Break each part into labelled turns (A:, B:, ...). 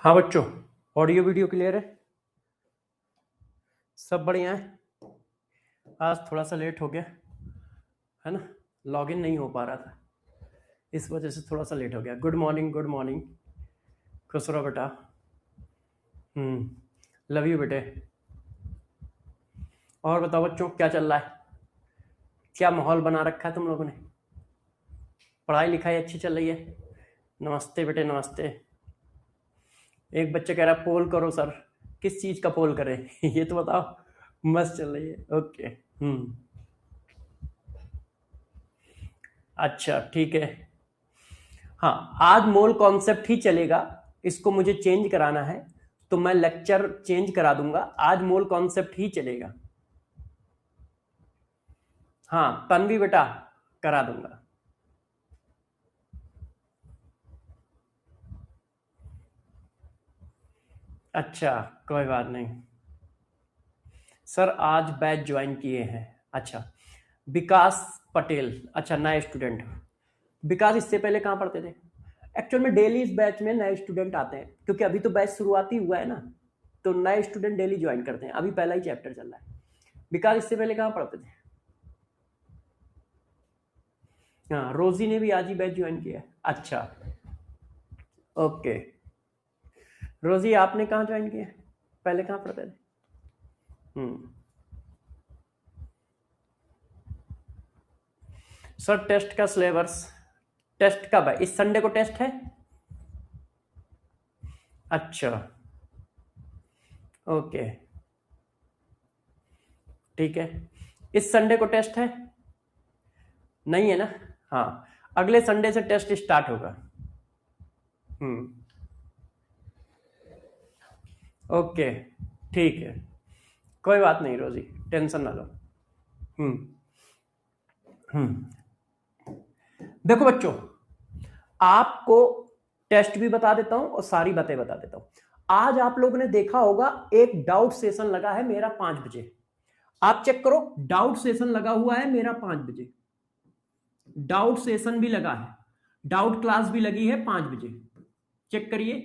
A: हाँ बच्चों, audio video clear है? सब बढ़िया है। आज थोड़ा सा लेट हो गया है ना, लॉगिन नहीं हो पा रहा था, इस वजह से थोड़ा सा लेट हो गया। Good morning, good morning. खुश रहो बेटा। लव यू बेटे। और बताओ बच्चों, क्या चल रहा है? क्या माहौल बना रखा है तुम लोगों ने? पढ़ाई लिखाई अच्छी चल रही है? नमस्ते बेटे, नमस्ते। एक बच्चे कह रहा है पोल करो सर। किस चीज़ का पोल करें ये तो बताओ। मस्त चल रही है, ओके। अच्छा ठीक है। हाँ, आज मोल कॉन्सेप्ट ही चलेगा, इसको मुझे चेंज कराना है तो मैं लेक्चर चेंज करा दूंगा। आज मोल कॉन्सेप्ट ही चलेगा। हाँ तन्वी बेटा, करा दूंगा। अच्छा, कोई बात नहीं सर, आज बैच ज्वाइन किए हैं। अच्छा, विकास पटेल, अच्छा नए स्टूडेंट। विकास इससे पहले कहाँ पढ़ते थे? एक्चुअल में डेली इस बैच में नए स्टूडेंट आते हैं, क्योंकि अभी तो बैच शुरुआती हुआ है ना, तो नए स्टूडेंट डेली ज्वाइन करते हैं। अभी पहला ही चैप्टर चल रहा है। विकास इससे पहले कहाँ पढ़ते थे? हाँ, रोजी ने भी आज ही बैच ज्वाइन किया है। अच्छा ओके। रोजी आपने कहाँ ज्वाइन किया? पहले कहाँ पढ़ते थे? सर टेस्ट का सिलेबस, टेस्ट कब है? इस संडे को टेस्ट है? अच्छा ओके, ठीक है। इस संडे को टेस्ट है? नहीं है ना? हाँ, अगले संडे से टेस्ट स्टार्ट होगा। ओके ठीक है, कोई बात नहीं रोजी, टेंशन ना लो। देखो बच्चों, आपको टेस्ट भी बता देता हूं और सारी बातें बता देता हूं। आज आप लोगों ने देखा होगा एक डाउट सेशन लगा है मेरा 5 बजे। आप चेक करो, डाउट सेशन लगा हुआ है मेरा 5 बजे। डाउट सेशन भी लगा है, डाउट क्लास भी लगी है 5 बजे। चेक करिए,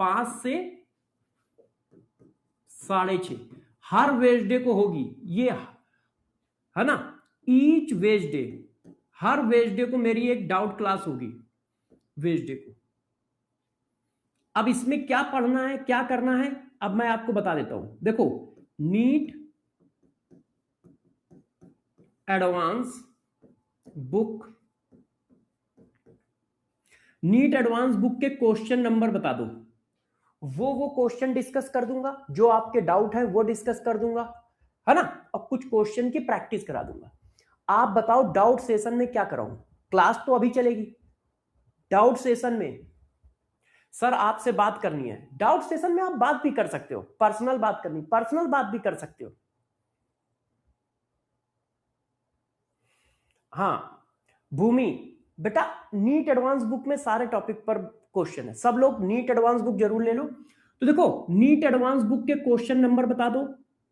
A: 5 से 6:30 हर वेजडे को होगी ये, है ना? ईच वेजडे, हर वेजडे को मेरी एक डाउट क्लास होगी वेजडे को। अब इसमें क्या पढ़ना है, क्या करना है, अब मैं आपको बता देता हूं। देखो, NEET advance book, NEET advance book के क्वेश्चन नंबर बता दो। वो क्वेश्चन डिस्कस कर दूंगा, जो आपके डाउट है वो डिस्कस कर दूंगा, है ना? और कुछ क्वेश्चन की प्रैक्टिस करा दूंगा। आप बताओ डाउट सेशन में क्या कराऊं? क्लास तो अभी चलेगी, डाउट सेशन में सर आपसे बात करनी है। डाउट सेशन में आप बात भी कर सकते हो, पर्सनल बात करनी, पर्सनल बात भी कर सकते हो। हाँ भूमि बेटा, नीट एडवांस बुक में सारे टॉपिक पर क्वेश्चन है, सब लोग नीट एडवांस बुक जरूर ले लो। तो देखो, नीट एडवांस बुक के क्वेश्चन नंबर बता दो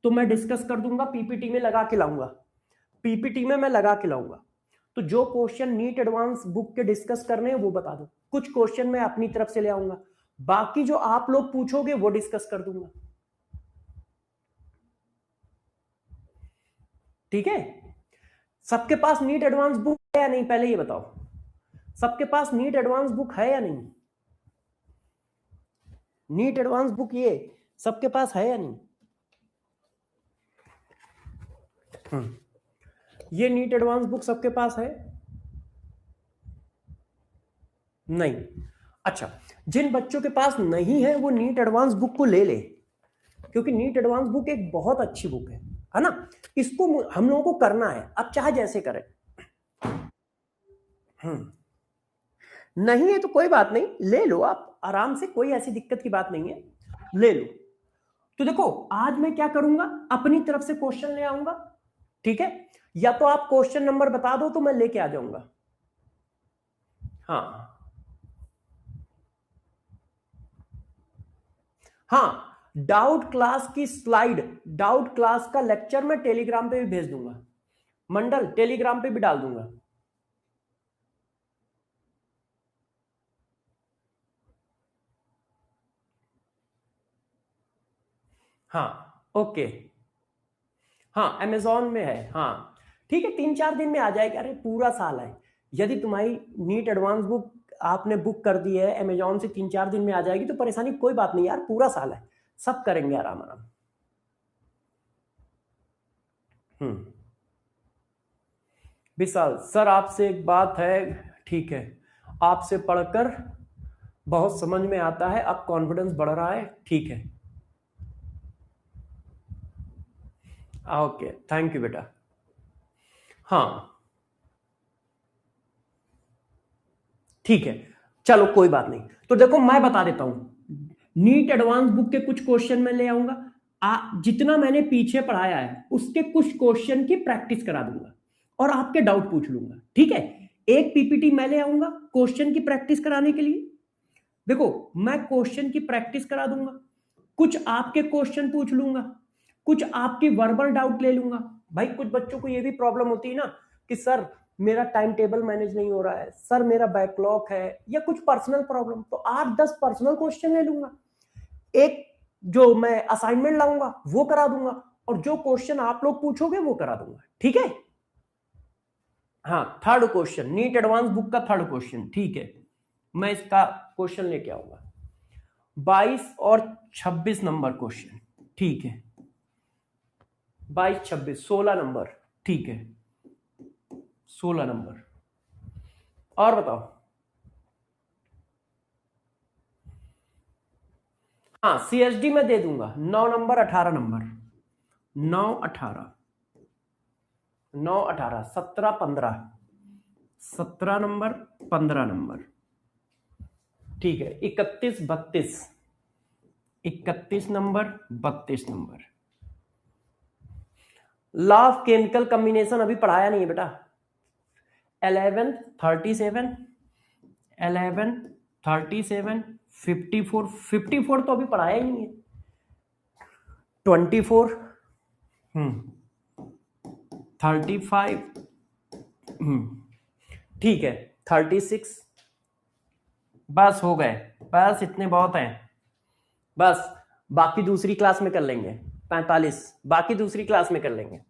A: तो मैं डिस्कस कर दूंगा, पीपीटी में लगा के लाऊंगा, पीपीटी में मैं लगा के लाऊंगा। तो जो क्वेश्चन नीट एडवांस बुक के डिस्कस करने हैं वो बता दो, कुछ क्वेश्चन मैं अपनी तरफ से ले आऊंगा, बाकी जो आप लोग पूछोगे वो डिस्कस कर दूंगा। ठीक है? सबके पास नीट एडवांस बुक है या नहीं, पहले ये बताओ, सबके पास नीट एडवांस बुक है या नहीं? नीट एडवांस बुक ये सबके पास है या नहीं? ये नीट एडवांस बुक सबके पास है? नहीं। अच्छा, जिन बच्चों के पास नहीं है वो नीट एडवांस बुक को ले ले, क्योंकि नीट एडवांस बुक एक बहुत अच्छी बुक है ना? इसको हम लोगों को करना है, अब चाहे जैसे करें। नहीं है तो कोई बात नहीं, ले लो आप आराम से, कोई ऐसी दिक्कत की बात नहीं है, ले लो। तो देखो, आज मैं क्या करूंगा, अपनी तरफ से क्वेश्चन ले आऊंगा। ठीक है, या तो आप क्वेश्चन नंबर बता दो तो मैं लेके आ जाऊंगा। हाँ हाँ, डाउट क्लास की स्लाइड, डाउट क्लास का लेक्चर मैं टेलीग्राम पे भी भेज दूंगा, मंडल टेलीग्राम पे भी डाल दूंगा। हाँ ओके, हाँ अमेजोन में है, हाँ ठीक है, 3-4 दिन में आ जाएगा। अरे पूरा साल है, यदि तुम्हारी नीट एडवांस बुक आपने बुक कर दी है अमेजोन से, 3-4 दिन में आ जाएगी, तो परेशानी कोई बात नहीं यार, पूरा साल है, सब करेंगे आराम आराम। विशाल सर आपसे एक बात है, ठीक है, आपसे पढ़कर बहुत समझ में आता है, अब कॉन्फिडेंस बढ़ रहा है, ठीक है, ओके थैंक यू बेटा। हाँ ठीक है, चलो कोई बात नहीं। तो देखो मैं बता देता हूं, नीट एडवांस बुक के कुछ क्वेश्चन मैं ले आऊंगा, जितना मैंने पीछे पढ़ाया है उसके कुछ क्वेश्चन की प्रैक्टिस करा दूंगा और आपके डाउट पूछ लूंगा, ठीक है। एक पीपीटी मैं ले आऊंगा क्वेश्चन की प्रैक्टिस कराने के लिए। देखो मैं क्वेश्चन की प्रैक्टिस करा दूंगा, कुछ आपके क्वेश्चन पूछ लूंगा, कुछ आपकी वर्बल डाउट ले लूंगा। भाई कुछ बच्चों को ये भी प्रॉब्लम होती है ना कि सर मेरा टाइम टेबल मैनेज नहीं हो रहा है, सर मेरा बैकलॉग है, या कुछ पर्सनल प्रॉब्लम, तो 8-10 पर्सनल क्वेश्चन ले लूंगा, एक जो मैं असाइनमेंट लाऊंगा वो करा दूंगा, और जो क्वेश्चन आप लोग पूछोगे वो करा दूंगा, ठीक है। हाँ third question, NEET advance book का थर्ड क्वेश्चन, ठीक है, मैं इसका क्वेश्चन लेके आऊंगा, 22 और 26 नंबर क्वेश्चन, ठीक है, 22-26 16 नंबर, ठीक है, 16 नंबर। और बताओ। हाँ सीएसडी में दे दूंगा 9 नंबर 18 नंबर, 9 18 9 18 17 15 17 नंबर 15 नंबर, ठीक है, 31 32 31 number 32 number. Law of chemical combination अभी पढ़ाया नहीं है बेटा, 11 37 11 37 54 54 तो अभी पढ़ाया ही नहीं है, 24 35 ठीक है, 36, बस हो गए, बस इतने बहुत हैं, बस बाकी दूसरी क्लास में कर लेंगे, 45 बाकी दूसरी क्लास में कर लेंगे,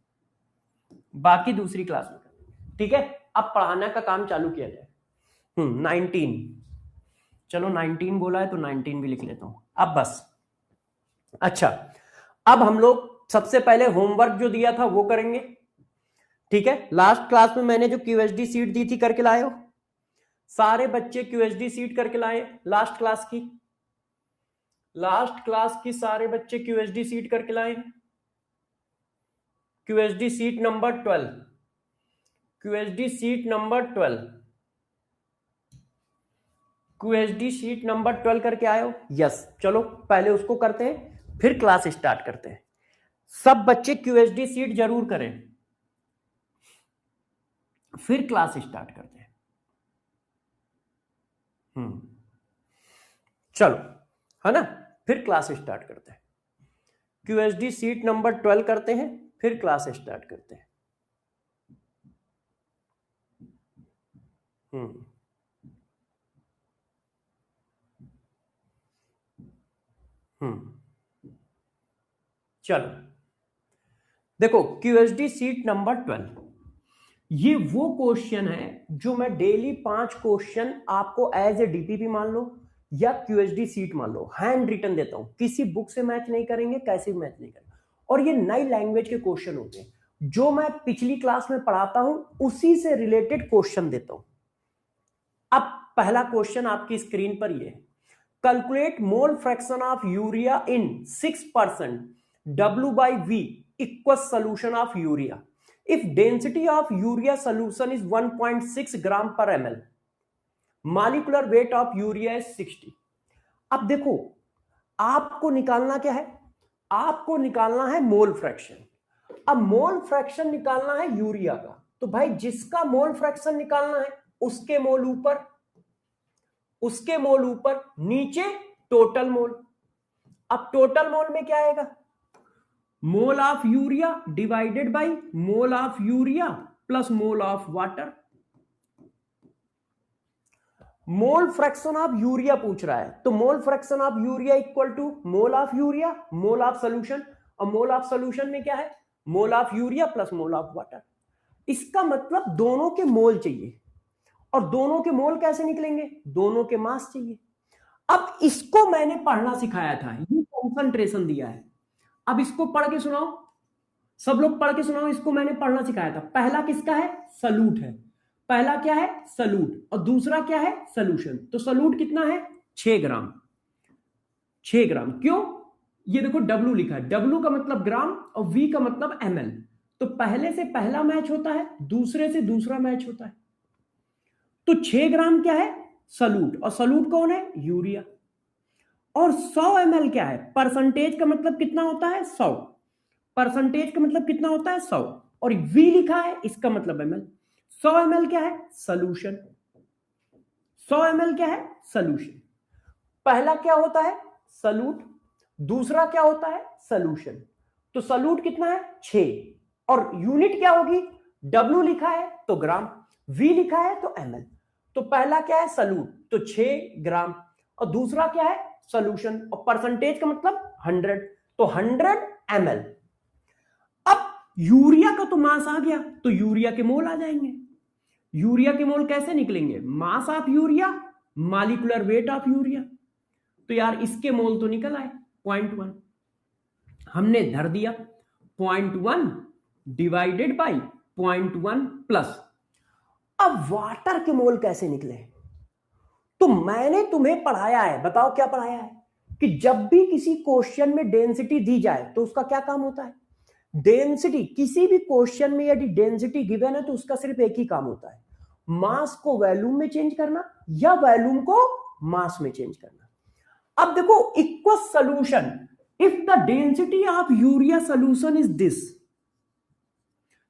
A: बाकी दूसरी क्लास में कर लेंगे, ठीक है। अब पढ़ाने का काम चालू किया जाए। 19, चलो 19 बोला है तो 19 भी लिख लेता हूं अब, बस। अच्छा अब हम लोग सबसे पहले होमवर्क जो दिया था वो करेंगे, ठीक है। लास्ट क्लास में मैंने जो क्यूएसडी सीट दी थी करके लाए हो सारे बच्चे, क्यूएसडी सीट करके लाए लास्ट क्लास की, लास्ट क्लास की सारे बच्चे क्यूएसडी सीट करके लाए, QSD sheet number 12, QSD sheet number 12, QSD sheet number 12 करके आए हो, यस। चलो पहले उसको करते हैं फिर क्लास स्टार्ट करते हैं, सब बच्चे क्यूएसडी सीट जरूर करें, फिर क्लास स्टार्ट करते हैं। चलो है ना, फिर क्लास स्टार्ट करते हैं, क्यूएसडी सीट नंबर 12 करते हैं, फिर क्लास स्टार्ट करते हैं। चलो देखो क्यूएसडी सीट नंबर 12, ये वो क्वेश्चन है जो मैं डेली 5 क्वेश्चन आपको एज ए डीपीपी मान लो या क्यूएसडी सीट मान लो हैंड रिटन देता हूं, किसी बुक से मैच नहीं करेंगे, कैसे भी मैच नहीं करेंगे, और ये नई लैंग्वेज के क्वेश्चन होते हैं, जो मैं पिछली क्लास में पढ़ाता हूं उसी से रिलेटेड क्वेश्चन देता हूं। अब पहला क्वेश्चन आपकी स्क्रीन पर ये, calculate mole fraction of urea in 6% W/V equals solution of urea if density of urea solution is 1.6 gram per ml, molecular weight of urea is 60। अब देखो आपको निकालना क्या है, आपको निकालना है मोल फ्रैक्शन। अब मोल फ्रैक्शन निकालना है यूरिया का, तो भाई जिसका मोल फ्रैक्शन निकालना है उसके मोल ऊपर, उसके मोल ऊपर, नीचे टोटल मोल। अब टोटल मोल में क्या आएगा, mole of urea divided by mole of urea plus mole of water. Mole fraction of urea पूछ रहा है, तो mole fraction of urea equal to mole of urea, mole of solution, और mole of solution में क्या है, mole of urea plus mole of water. इसका मतलब दोनों के मोल चाहिए, और दोनों के मोल कैसे निकलेंगे, दोनों के मास चाहिए। अब इसको मैंने पढ़ना सिखाया था, ये कंसंट्रेशन दिया है। अब इसको पढ़ के सुनाओ, सब लोग पढ़ के सुनाओ, इसको मैंने पढ़ना सिखाया था। पहला किसका है, सलूट है, पहला क्या है सलूट, और दूसरा क्या है सोल्यूशन। तो सलूट कितना है 6 ग्राम, 6 ग्राम। क्यों, ये देखो W लिखा है, W का मतलब ग्राम और V का मतलब ml। तो पहले से पहला मैच होता है, दूसरे से दूसरा मैच होता है। तो 6 ग्राम क्या है सलूट, और सलूट कौन है यूरिया। और 100 ml क्या है, परसेंटेज का मतलब कितना होता है 100, परसेंटेज का मतलब कितना होता है 100, और V लिखा है इसका मतलब ml। 100 ml क्या है सोल्यूशन, 100 ml क्या है सोल्यूशन। पहला क्या होता है सलूट, दूसरा क्या होता है सोल्यूशन। तो सलूट कितना है 6, और यूनिट क्या होगी, W लिखा है तो ग्राम, V लिखा है तो ml। तो पहला क्या है सलूट तो 6 ग्राम, और दूसरा क्या है सोल्यूशन, और परसेंटेज का मतलब 100, तो 100 ml। अब यूरिया का तो मास आ गया, तो यूरिया के मोल आ जाएंगे। यूरिया के मोल कैसे निकलेंगे, mass of urea molecular weight of urea. तो यार इसके मोल तो निकल आए 0.1, हमने धर दिया 0.1 डिवाइडेड बाई 0.1 प्लस। अब वाटर के मोल कैसे निकले, तो मैंने तुम्हें पढ़ाया है, बताओ क्या पढ़ाया है, कि जब भी किसी क्वेश्चन में डेंसिटी दी जाए तो उसका क्या काम होता है, डेंसिटी, किसी भी क्वेश्चन में यदि डेंसिटी गिवन है तो उसका सिर्फ एक ही काम होता है, मास को वॉल्यूम में चेंज करना या वॉल्यूम को मास में चेंज करना। अब देखो equal solution, if the density of urea solution is this,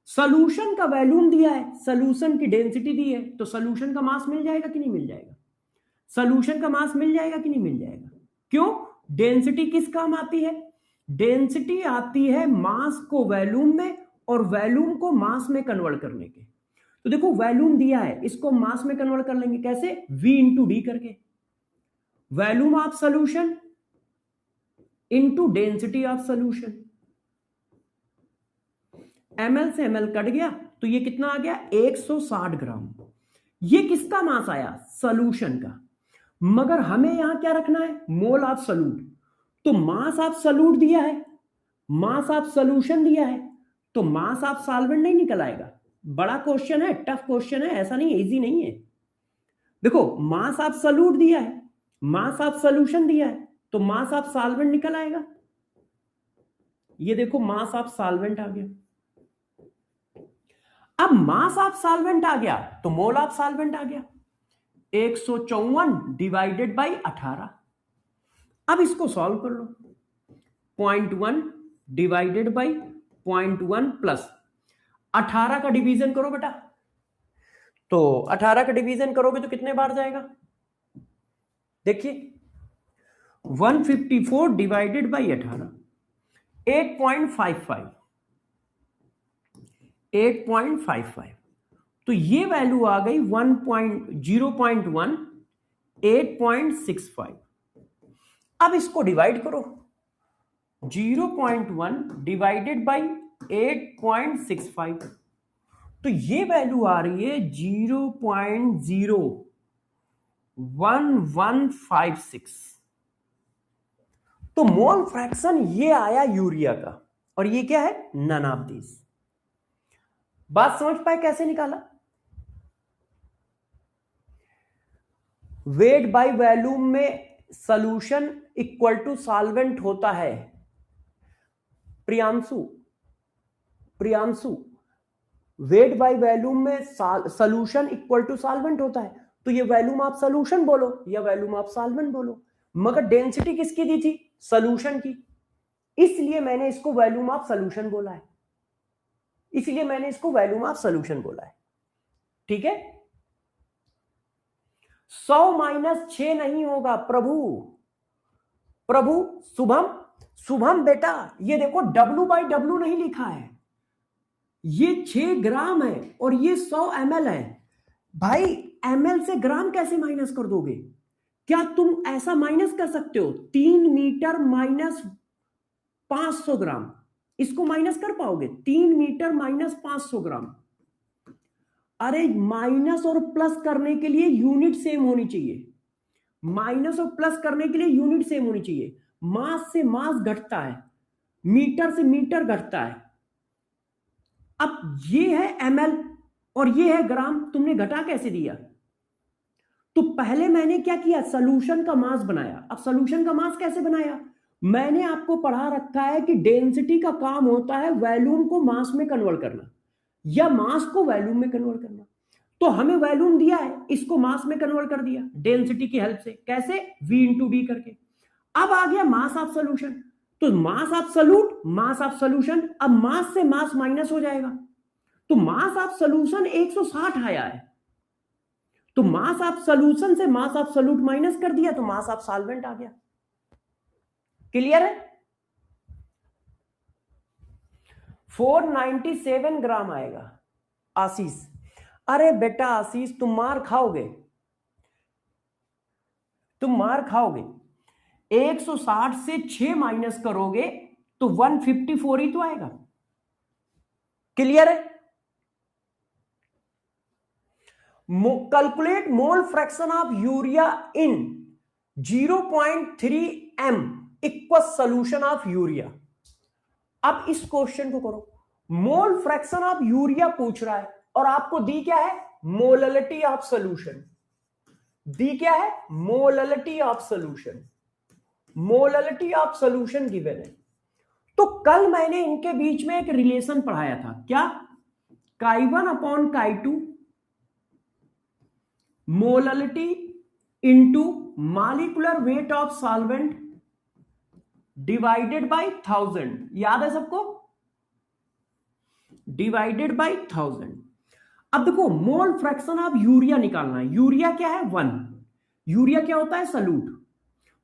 A: solution का वॉल्यूम दिया है, सॉल्यूशन की डेंसिटी दी है, तो सॉल्यूशन का मास मिल जाएगा कि नहीं मिल जाएगा, सॉल्यूशन का मास मिल जाएगा कि नहीं मिल जाएगा। क्यों, डेंसिटी किस काम आती है, डेंसिटी आती है मास को वॉल्यूम में और वॉल्यूम को मास में कन्वर्ट करने के। तो देखो वॉल्यूम दिया है, इसको मास में कन्वर्ट कर लेंगे कैसे, V इंटू डी करके, volume of solution into density of solution. ml से ml कट गया तो ये कितना आ गया 160 ग्राम। ये किसका मास आया, सॉल्यूशन का। मगर हमें यहां क्या रखना है, मोल ऑफ सॉल्यूट। तो मास ऑफ सॉल्यूट दिया है, मास ऑफ सॉल्यूशन दिया है, तो मास ऑफ सॉल्वेंट नहीं निकल आएगा। बड़ा क्वेश्चन है, टफ क्वेश्चन है, ऐसा नहीं इजी नहीं है। देखो मास ऑफ सॉल्यूट दिया है, मास ऑफ सॉल्यूशन दिया है, तो मास ऑफ सॉल्वेंट निकल आएगा। ये देखो मास ऑफ सॉल्वेंट आ गया। अब मास ऑफ सॉल्वेंट आ गया तो मोल ऑफ सॉल्वेंट आ गया 154 डिवाइडेड बाई 18। अब इसको सॉल्व कर लो, 0.1 डिवाइडेड बाई 0.1 प्लस 18 का डिवीजन करो बेटा, तो 18 का डिवीजन करोगे तो कितने बार जाएगा, देखिए 154 डिवाइडेड बाई 18, 8.55, 8.55। तो ये वैल्यू आ गई 0.1 8.65। अब इसको डिवाइड करो, 0.1 डिवाइडेड बाई 8.65, तो ये वैल्यू आ रही है 0.01156। तो मोल फ्रैक्शन ये आया यूरिया का, और ये क्या है नन ऑफ दिस। बात समझ पाए कैसे निकाला, वेट बाय वॉल्यूम में सॉल्यूशन इक्वल टू सॉल्वेंट होता है। Priyanshu, Priyanshu, weight by volume में सॉल्यूशन इक्वल टू सॉल्वेंट होता है, तो ये वॉल्यूम ऑफ सॉल्यूशन बोलो या वॉल्यूम ऑफ सॉल्वेंट बोलो। मगर डेंसिटी किसकी दी थी, सॉल्यूशन की, इसलिए मैंने इसको वॉल्यूम ऑफ सॉल्यूशन बोला है, इसलिए मैंने इसको वॉल्यूम ऑफ सॉल्यूशन बोला है। ठीक है, 100 माइनस 6 नहीं होगा प्रभु, प्रभु शुभम, शुभम बेटा ये देखो W बाई W नहीं लिखा है, ये 6 ग्राम है और ये 100 ml है भाई। ml से ग्राम कैसे माइनस कर दोगे? क्या तुम ऐसा माइनस कर सकते हो? 3 मीटर माइनस 500 ग्राम, इसको माइनस कर पाओगे? 3 मीटर माइनस 500 ग्राम। अरे माइनस और प्लस करने के लिए यूनिट सेम होनी चाहिए, माइनस और प्लस करने के लिए यूनिट सेम होनी चाहिए। मास से मास घटता है, मीटर से मीटर घटता है। अब ये है ml और ये है ग्राम, तुमने घटा कैसे दिया? तो पहले मैंने क्या किया, सॉल्यूशन का मास बनाया। अब सॉल्यूशन का मास कैसे बनाया? मैंने आपको पढ़ा रखा है कि डेंसिटी का काम होता है वॉल्यूम को मास में कन्वर्ट करना या मास को वॉल्यूम में कन्वर्ट करना। तो हमें वॉल्यूम दिया है, इसको मास में कन्वर्ट कर दिया डेंसिटी की हेल्प से। कैसे? V इंटू डी करके। अब आ गया मास ऑफ सॉल्यूशन, तो mass of solute, mass of solution. अब मास से मास माइनस हो जाएगा, तो मास ऑफ सॉल्यूशन 160 आया है, तो मास ऑफ सॉल्यूशन से मास ऑफ सॉल्यूट माइनस कर दिया तो मास ऑफ सॉल्वेंट आ गया। क्लियर है? 497 ग्राम आएगा। आशीष, अरे बेटा आशीष तुम मार खाओगे, तुम मार खाओगे। 160 से 6 माइनस करोगे तो 154 ही तो आएगा। क्लियर है? Calculate mole fraction of urea in 0.3 m equal solution of urea. अब इस क्वेश्चन को करो, मोल फ्रैक्शन ऑफ यूरिया पूछ रहा है और आपको दी क्या है? Molality of solution. दी क्या है? Molality of solution. Molality of solution given है। तो कल मैंने इनके बीच में एक रिलेशन पढ़ाया था, क्या? chi1 upon chi2 molality into molecular weight of solvent divided by 1000। याद है सबको? Divided by 1000। अब देखो मोल फ्रैक्शन ऑफ यूरिया निकालना है। यूरिया क्या है? 1। यूरिया क्या होता है? Solute.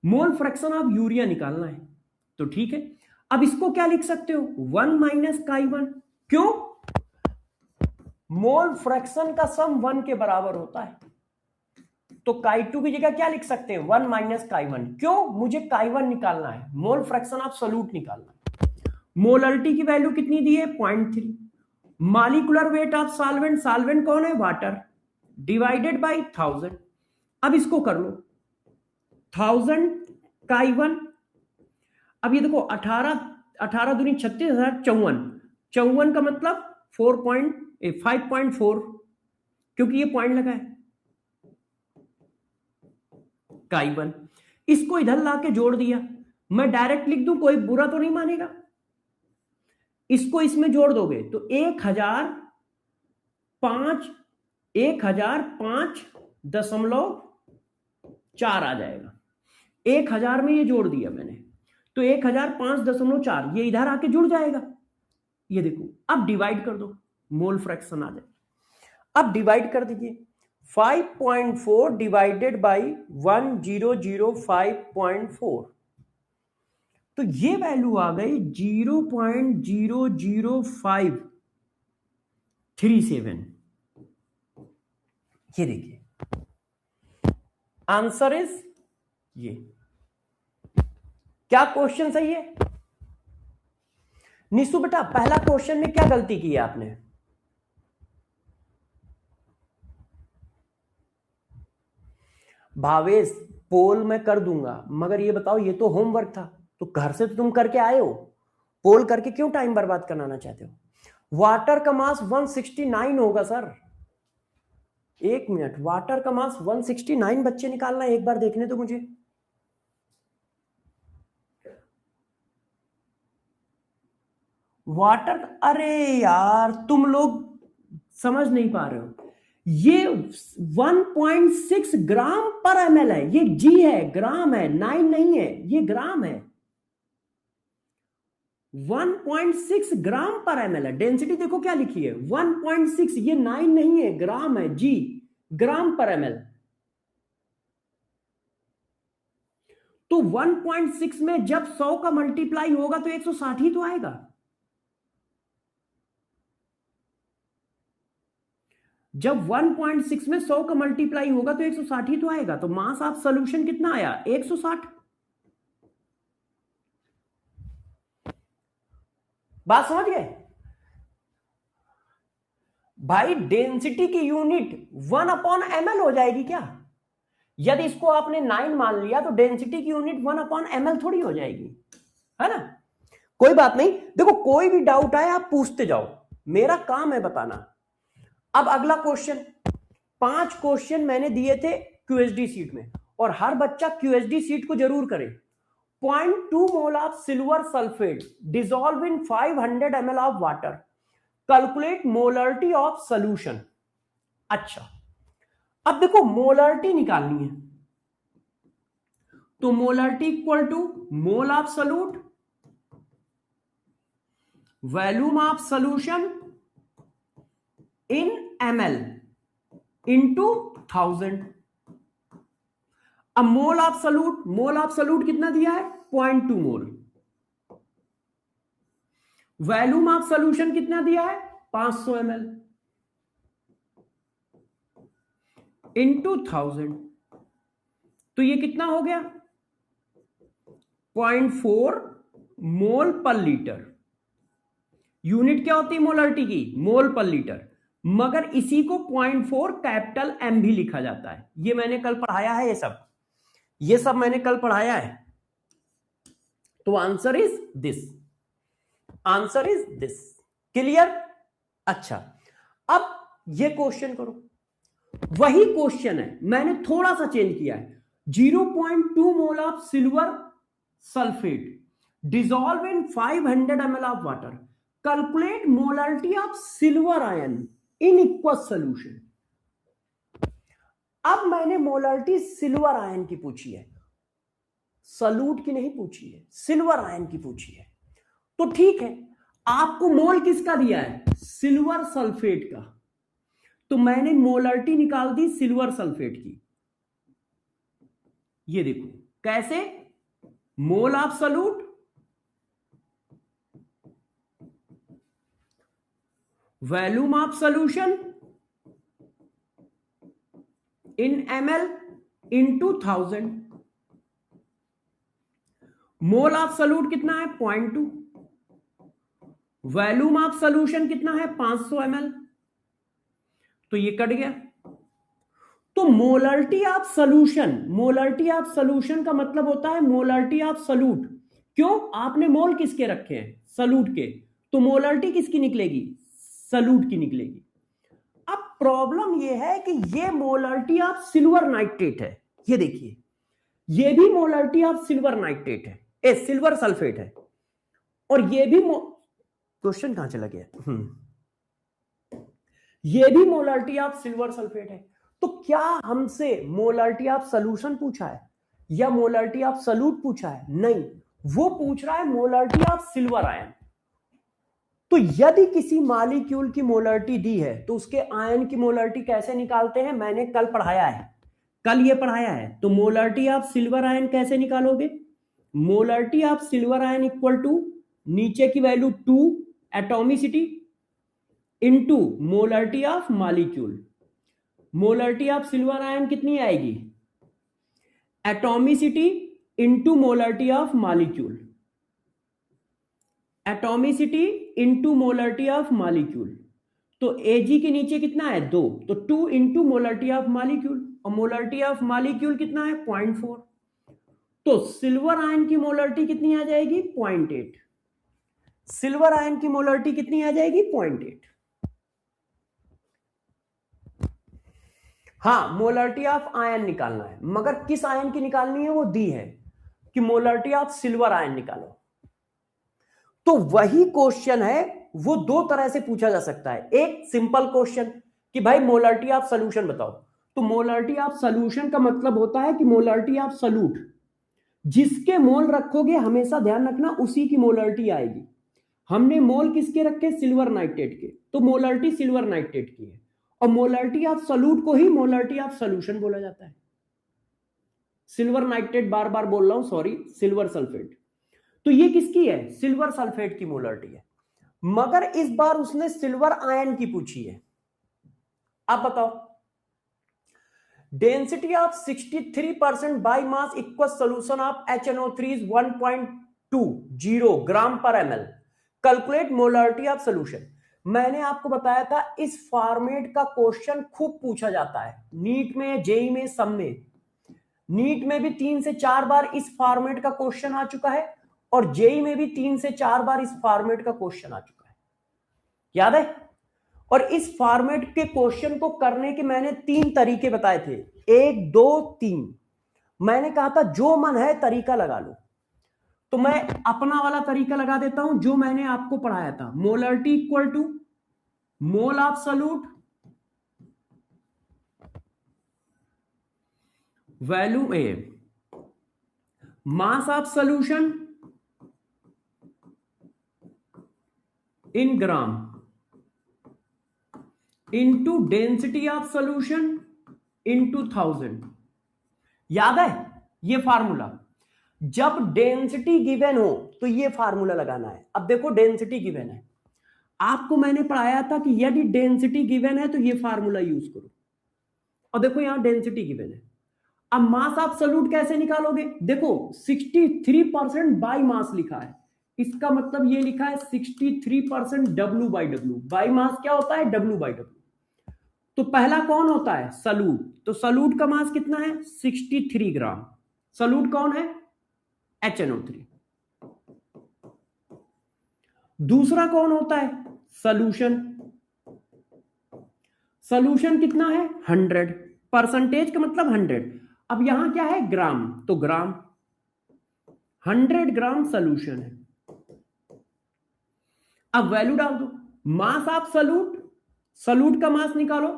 A: Mole fraction of urea निकालना है, तो ठीक है। अब इसको क्या लिख सकते हो? 1 माइनस chi1। क्यों? मोल फ्रैक्शन का सम 1 के बराबर होता है, तो chi2 की जगह क्या लिख सकते हैं? 1 माइनस chi1। क्यों? मुझे chi1 निकालना है, मोल फ्रैक्शन ऑफ सॉल्यूट निकालना है। मोलरिटी की वैल्यू कितनी दी है? 0.3। Molecular weight of solvent, solvent कौन है? Water, divided by 1000। अब इसको कर लो, 1000 chi1। अब ये देखो 18 दूनी 36, 54 का मतलब 5.4, क्योंकि ये पॉइंट लगा है chi1। इसको इधर लाके जोड़ दिया, मैं डायरेक्ट लिख दूं, कोई बुरा तो नहीं मानेगा। इसको इसमें जोड़ दोगे तो 1005.4 आ जाएगा। 1000 में ये जोड़ दिया मैंने, तो 1005.4 ये इधर आके जुड़ जाएगा। ये देखो, अब डिवाइड कर दो, मोल फ्रैक्शन आ जाएगा। अब डिवाइड कर दीजिए, 5.4 डिवाइडेड बाई 1005.4, तो ये वैल्यू आ गई 0.00537। ये देखिए, आंसर इज ये। क्या क्वेश्चन सही है? निशु बेटा पहला क्वेश्चन में क्या गलती की है आपने? भावेश पोल मैं कर दूंगा, मगर ये बताओ, ये तो होमवर्क था, तो घर से तो तुम करके आए हो, पोल करके क्यों टाइम बर्बाद कराना चाहते हो? वाटर का मास 169 होगा सर। एक मिनट, वाटर का मास 169 बच्चे निकालना है, एक बार देखने तो मुझे। वाटर, अरे यार तुम लोग समझ नहीं पा रहे हो, ये 1.6 ग्राम पर ml है, ये जी है, ग्राम है, 9 नहीं है, ये ग्राम है। 1.6 ग्राम पर ml है। डेंसिटी देखो क्या लिखी है, 1.6, ये 9 नहीं है, ग्राम है, जी, ग्राम पर ml। तो 1.6 में जब 100 का मल्टीप्लाई होगा तो 160 ही तो आएगा। जब 1.6 में 100 का मल्टीप्लाई होगा तो 160 ही तो आएगा। तो मास ऑफ सॉल्यूशन कितना आया? 160। बात समझ गए भाई? डेंसिटी की यूनिट 1/ml हो जाएगी क्या? यदि इसको आपने 9 मान लिया तो डेंसिटी की यूनिट 1/ml थोड़ी हो जाएगी, है ना? कोई बात नहीं, देखो कोई भी डाउट आए आप पूछते जाओ, मेरा काम है बताना। अब अगला क्वेश्चन, 5 क्वेश्चन मैंने दिए थे क्यूएसडी सीट में, और हर बच्चा क्यूएसडी सीट को जरूर करे। 0.2 mole of silver sulphate dissolve in 500 ml of water, calculate molarity of solution. अच्छा, अब देखो मोलरिटी निकालनी है, तो molarity equal to mole of solute, volume of solution in ml into 1000। अब मोल ऑफ सॉल्यूट कितना दिया है? 0.2 मोल। वॉल्यूम ऑफ सॉल्यूशन कितना दिया है? 500 ml इंटू 1000। तो ये कितना हो गया? 0.4 मोल पर लीटर। यूनिट क्या होती है मोलरिटी की? मोल पर लीटर। मगर इसी को 0.4 कैपिटल एम भी लिखा जाता है। ये मैंने कल पढ़ाया है, ये सब मैंने कल पढ़ाया है। तो आंसर इज दिस। क्लियर? अच्छा, अब ये क्वेश्चन करो, वही क्वेश्चन है, मैंने थोड़ा सा चेंज किया है। 0.2 mole of silver sulphate dissolve in 500 ml of water, calculate molarity of silver ion in equals solution. अब मैंने मोलरिटी सिल्वर आयन की पूछी है, सॉल्यूट की नहीं पूछी है, सिल्वर आयन की पूछी है। तो ठीक है, आपको मोल किसका दिया है? सिल्वर सल्फेट का। तो मैंने मोलरिटी निकाल दी सिल्वर सल्फेट की। ये देखो कैसे, मोल of solute volume of solution in ml into 1000। Mole of solute कितना है? 0.2। वॉल्यूम ऑफ सॉल्यूशन कितना है? 500 ml। तो ये कट गया। तो मोलरिटी ऑफ सॉल्यूशन का मतलब होता है मोलरिटी ऑफ सॉल्यूट। क्यों? आपने मोल किसके रखे हैं? सॉल्यूट के। तो मोलरिटी किसकी निकलेगी? सॉल्यूट की निकलेगी। अब प्रॉब्लम यह है कि ये मोलरिटी ऑफ सिल्वर नाइट्रेट है। ये देखिए, ये भी मोलरिटी ऑफ सिल्वर नाइट्रेट है, सिल्वर सल्फेट है, और ये भी क्वेश्चन कहां चला गया? ये भी मोलरिटी ऑफ सिल्वर सल्फेट है। तो क्या हमसे मोलरिटी ऑफ सॉल्यूशन पूछा है या मोलरिटी ऑफ सॉल्यूट पूछा है? नहीं, वो पूछ रहा है मोलरिटी ऑफ सिल्वर आयन। तो यदि किसी मॉलिक्यूल की मोलरिटी दी है तो उसके आयन की मोलरिटी कैसे निकालते हैं? मैंने कल पढ़ाया है, कल ये पढ़ाया है। तो मोलरिटी ऑफ सिल्वर आयन कैसे निकालोगे? Molarity of silver ion equal to नीचे की value 2 atomicity into molarity of molecule. Molarity of silver ion कितनी आएगी? Atomicity into molarity of molecule, atomicity into molarity of molecule. तो एजी के नीचे कितना है? 2, तो 2 इंटू मोलरिटी ऑफ मॉलिक्यूल, और मोलरिटी ऑफ मॉलिक्यूल कितना है? 0.4। तो सिल्वर आयन की मोलरिटी कितनी आ जाएगी? 0.8। सिल्वर आयन की मोलरिटी कितनी आ जाएगी? 0.8। हाँ, मोलरिटी ऑफ आयन निकालना है, मगर किस आयन की निकालनी है वो दी है कि मोलरिटी ऑफ सिल्वर आयन निकालो। तो वही क्वेश्चन है, वो दो तरह से पूछा जा सकता है। एक सिंपल क्वेश्चन कि भाई मोलरिटी ऑफ सॉल्यूशन बताओ। तो मोलरिटी ऑफ सॉल्यूशन का मतलब होता है कि मोलरिटी ऑफ सॉल्यूट, जिसके मोल रखोगे हमेशा ध्यान रखना उसी की मोलरिटी आएगी। हमने मोल किसके रखे? सिल्वर नाइट्रेट के, तो मोलरिटी सिल्वर नाइट्रेट की है। और मोलरिटी ऑफ सॉल्यूट को ही मोलरिटी ऑफ सॉल्यूशन बोला जाता है। सिल्वर नाइट्रेट बार बार बोल रहा हूं, सॉरी, सिल्वर सल्फेट। तो ये किसकी है? सिल्वर सल्फेट की मोलरिटी है। मगर इस बार उसने सिल्वर आयन की पूछी है। आप बताओ, density of 63% by mass equal solution of HNO3 is 1.20 ग्राम पर ml। Calculate molarity of solution. मैंने आपको बताया था इस फॉर्मेट का क्वेश्चन खूब पूछा जाता है नीट में, जेई में, सब में। नीट में भी 3 से 4 बार इस फॉर्मेट का क्वेश्चन आ चुका है और जेई में भी 3 से 4 बार इस फॉर्मेट का क्वेश्चन आ चुका है, याद है। और इस फॉर्मेट के क्वेश्चन को करने के मैंने 3 तरीके बताए थे, 1 2 3। मैंने कहा था जो मन है तरीका लगा लो, तो मैं अपना वाला तरीका लगा देता हूं जो मैंने आपको पढ़ाया था। Molarity equal to mole of solute value A, mass of solution in gram into density of solution into 1000। याद है ये फार्मूला? जब डेंसिटी गिवन हो तो ये फार्मूला लगाना है। अब देखो डेंसिटी गिवन है, आपको मैंने पढ़ाया था कि यदि डेंसिटी गिवन है तो ये फार्मूला यूज करो। और देखो यहां डेंसिटी गिवन है। अब मास ऑफ सॉल्यूट कैसे निकालोगे? देखो 63% बाई मास लिखा है, इसका मतलब ये लिखा है 63% W by W. By mass क्या होता है? W by W. तो पहला कौन होता है? सॉल्यूट। तो सॉल्यूट का मास कितना है? 63 ग्राम। सॉल्यूट कौन है? HNO3। दूसरा कौन होता है? सॉल्यूशन। सॉल्यूशन कितना है? 100। परसेंटेज का मतलब 100। अब यहां क्या है? ग्राम, तो ग्राम 100 ग्राम सॉल्यूशन है। अब वैल्यू डाल दो, मास ऑफ सॉल्यूट, सॉल्यूट का मास निकालो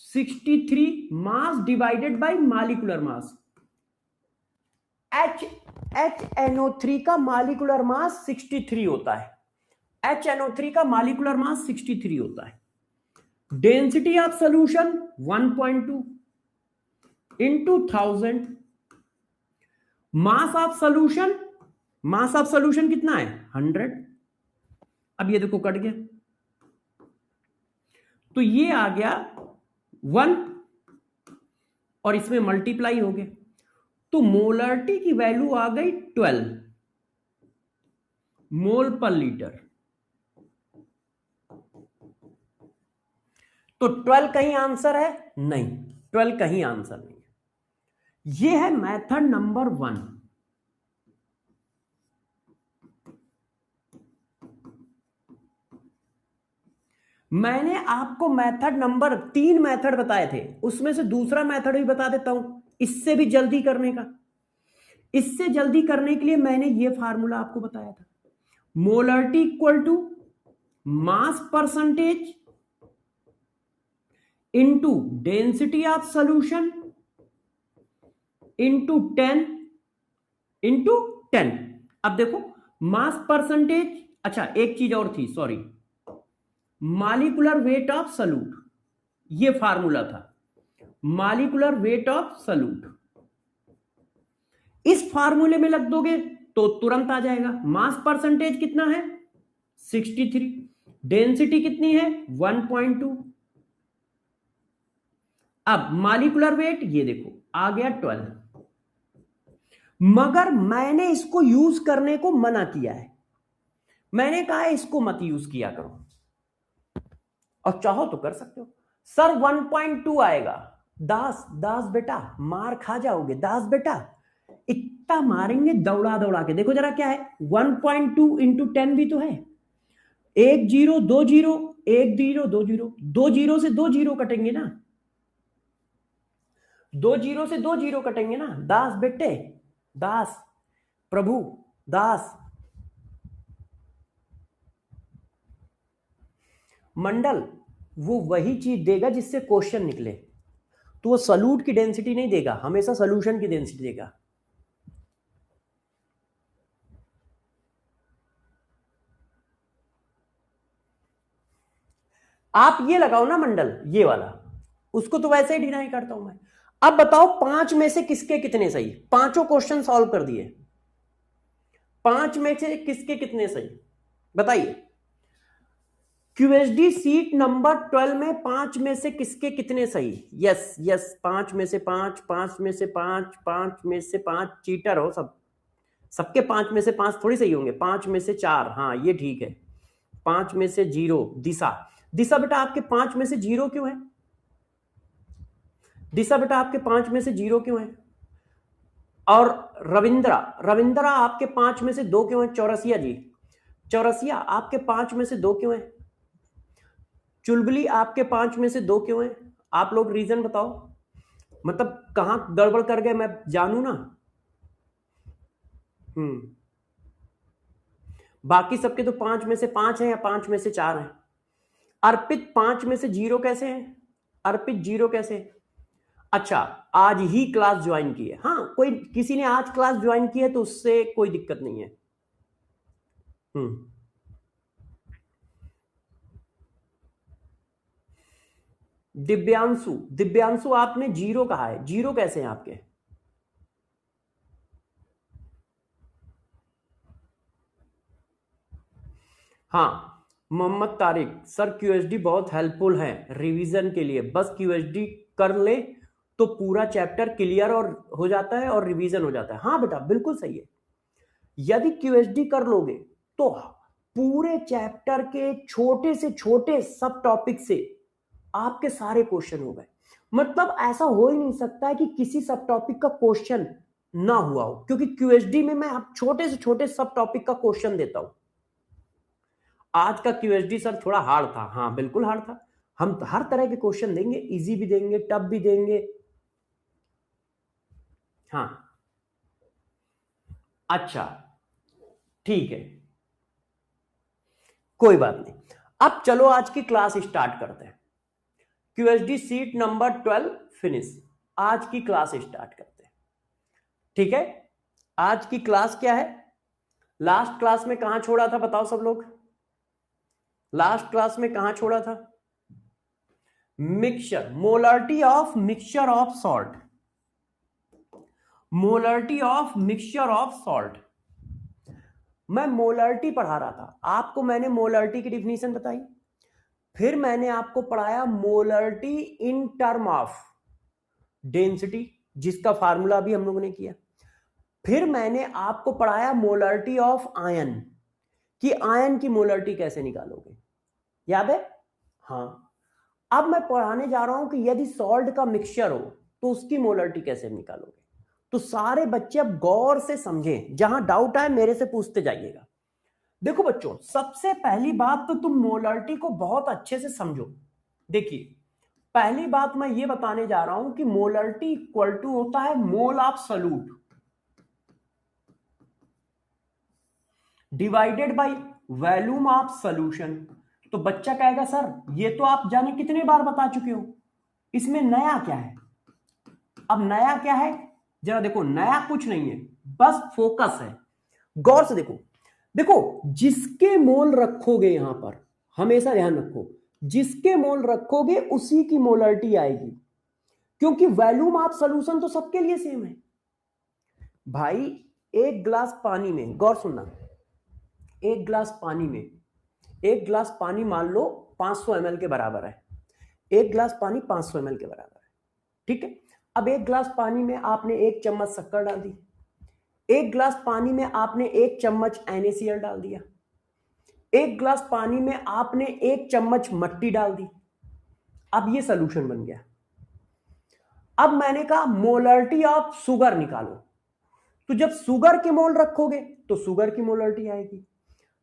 A: 63 mass divided by molecular mass. HNO3 का मॉलिक्यूलर मास 63 होता है। HNO3 का मॉलिक्यूलर मास 63 होता है। Density of solution 1.2 into 1000। Mass of solution, mass of solution कितना है? 100। अब ये देखो कट गया, तो ये आ गया 1 और इसमें मल्टीप्लाई हो गया, तो मोलरिटी की वैल्यू आ गई 12 मोल पर लीटर। तो 12 कहीं आंसर है? नहीं, 12 कहीं आंसर नहीं है। यह है मेथड नंबर 1। मैंने आपको मेथड नंबर 3 मेथड बताए थे, उसमें से दूसरा मेथड भी बता देता हूं इससे भी जल्दी करने का। इससे जल्दी करने के लिए मैंने यह फार्मूला आपको बताया था, molarity equal to mass percentage into density of solution into 10 into 10। अब देखो मास परसेंटेज, अच्छा एक चीज और थी, sorry, molecular weight of solute, ये फार्मूला था, मॉलिक्यूलर वेट ऑफ सॉल्यूट। इस फार्मूले में लग दोगे तो तुरंत आ जाएगा। मास परसेंटेज कितना है? 63। डेंसिटी कितनी है? 1.2। अब मॉलिक्यूलर वेट ये देखो आ गया 12। मगर मैंने इसको यूज करने को मना किया है, मैंने कहा है इसको मत यूज किया करो, और चाहो तो कर सकते हो। सर 1.2 आएगा, दास दास बेटा मार खा जाओगे, दास बेटा इतना मारेंगे दौड़ा दौड़ा के। देखो जरा क्या है, 1.2 इंटू 10 भी तो है, 1 0 2 0 1 0 2 0, 2 0 से 2 0 कटेंगे ना, 2 0 से 2 0 कटेंगे ना। दास बेटे, दास प्रभु, दास मंडल, वो वही चीज देगा जिससे क्वेश्चन निकले। तो वो सॉल्यूट की डेंसिटी नहीं देगा, हमेशा सॉल्यूशन की डेंसिटी देगा। आप ये लगाओ ना मंडल, ये वाला, उसको तो वैसे ही डिनाई करता हूं मैं। अब बताओ 5 में से किसके कितने सही? पांचों क्वेश्चन सॉल्व कर दिए, 5 में से किसके कितने सही बताइए। क्यूएसडी सीट नंबर 12 में 5 में से किसके कितने सही? यस यस, 5 में से 5, 5 में से 5, 5 में से 5, चीटर हो सब, सबके 5 में से 5 थोड़ी सही होंगे। 5 में से 4, हाँ ये ठीक है। 5 में से 0, दिशा। दिशा बेटा आपके 5 में से 0 क्यों है? दिशा बेटा आपके 5 में से 0 क्यों है? और रविंद्रा, रविंद्रा आपके 5 में से 2 क्यों है? चौरसिया जी, चौरसिया आपके 5 में से 2 क्यों है? चुलबुली आपके 5 में से 2 क्यों है? आप लोग रीजन बताओ, मतलब कहां गड़बड़ कर गए मैं जानू ना। बाकी सबके तो 5 में से 5 है या 5 में से 4 है। अर्पित 5 में से 0 कैसे है? अर्पित 0 कैसे? अच्छा, आज ही क्लास ज्वाइन की है। हाँ, कोई किसी ने आज क्लास ज्वाइन की है तो उससे कोई दिक्कत नहीं है। दिव्यांशु, दिव्यांशु आपने 0 कहा है, 0 कैसे हैं आपके? हाँ, मोहम्मद तारिक सर, क्यूएसडी बहुत हेल्पफुल है रिवीजन के लिए, बस क्यूएसडी कर ले तो पूरा चैप्टर क्लियर और हो जाता है और रिवीजन हो जाता है। हाँ बेटा बिल्कुल सही है, यदि क्यूएसडी कर लोगे तो पूरे चैप्टर के छोटे से छोटे सब टॉपिक से आपके सारे क्वेश्चन हो गए। मतलब ऐसा हो ही नहीं सकता है कि किसी सब टॉपिक का क्वेश्चन ना हुआ हो, क्योंकि क्यूएसडी में मैं अब छोटे से छोटे सब टॉपिक का क्वेश्चन देता हूं। आज का क्यूएसडी सर थोड़ा हार्ड था, हाँ बिल्कुल हार्ड था। हम हर तरह के क्वेश्चन देंगे, इजी भी देंगे, टफ भी देंगे। हाँ अच्छा ठीक है, कोई बात नहीं। अब चलो आज की क्लास स्टार्ट करते हैं। क्यूएसडी सीट नंबर 12 फिनिश, आज की क्लास स्टार्ट करते हैं। ठीक है, आज की क्लास क्या है? लास्ट क्लास में कहां छोड़ा था बताओ सब लोग? लास्ट क्लास में कहां छोड़ा था? Mixture, molarity of mixture of salt, molarity of mixture of salt. मैं मोलारिटी पढ़ा रहा था आपको, मैंने मोलारिटी की डिफिनीशन बताई, फिर मैंने आपको पढ़ाया molarity in term of density, जिसका फार्मूला भी हम लोगों ने किया। फिर मैंने आपको पढ़ाया मोलारिटी ऑफ आयन, कि आयन की मोलारिटी कैसे निकालोगे, याद है? हाँ, अब मैं पढ़ाने जा रहा हूं कि यदि सॉल्ट का मिक्सचर हो तो उसकी मोलारिटी कैसे निकालोगे। तो सारे बच्चे अब गौर से समझें, जहां डाउट आए मेरे से पूछते जाइएगा। देखो बच्चों, सबसे पहली बात तो तुम मोलारिटी को बहुत अच्छे से समझो। देखिए, पहली बात मैं ये बताने जा रहा हूं कि मोलारिटी इक्वल टू होता है mole of solute divided by volume of solution. तो बच्चा कहेगा सर ये तो आप जाने कितने बार बता चुके हो, इसमें नया क्या है? अब नया क्या है जरा देखो, नया कुछ नहीं है, बस फोकस है। गौर से देखो, देखो जिसके मोल रखोगे यहां पर, हमेशा ध्यान रखो, जिसके मोल रखोगे उसी की मोलारिटी आएगी, क्योंकि वॉल्यूम ऑफ सॉल्यूशन तो सबके लिए सेम है। भाई एक गिलास पानी में, गौर सुनना, एक गिलास पानी में, एक गिलास पानी मान लो 500 ml के बराबर है, एक गिलास पानी 500 ml के बराबर है, ठीक है। अब एक गिलास पानी में आपने 1 चम्मच शक्कर डाल दी, एक गिलास पानी में आपने 1 चम्मच NaCl डाल दिया, एक गिलास पानी में आपने 1 चम्मच मट्टी डाल दी। अब ये सॉल्यूशन बन गया। अब मैंने कहा मोलारिटी ऑफ शुगर निकालो, तो जब शुगर के मोल रखोगे तो शुगर की मोलारिटी आएगी,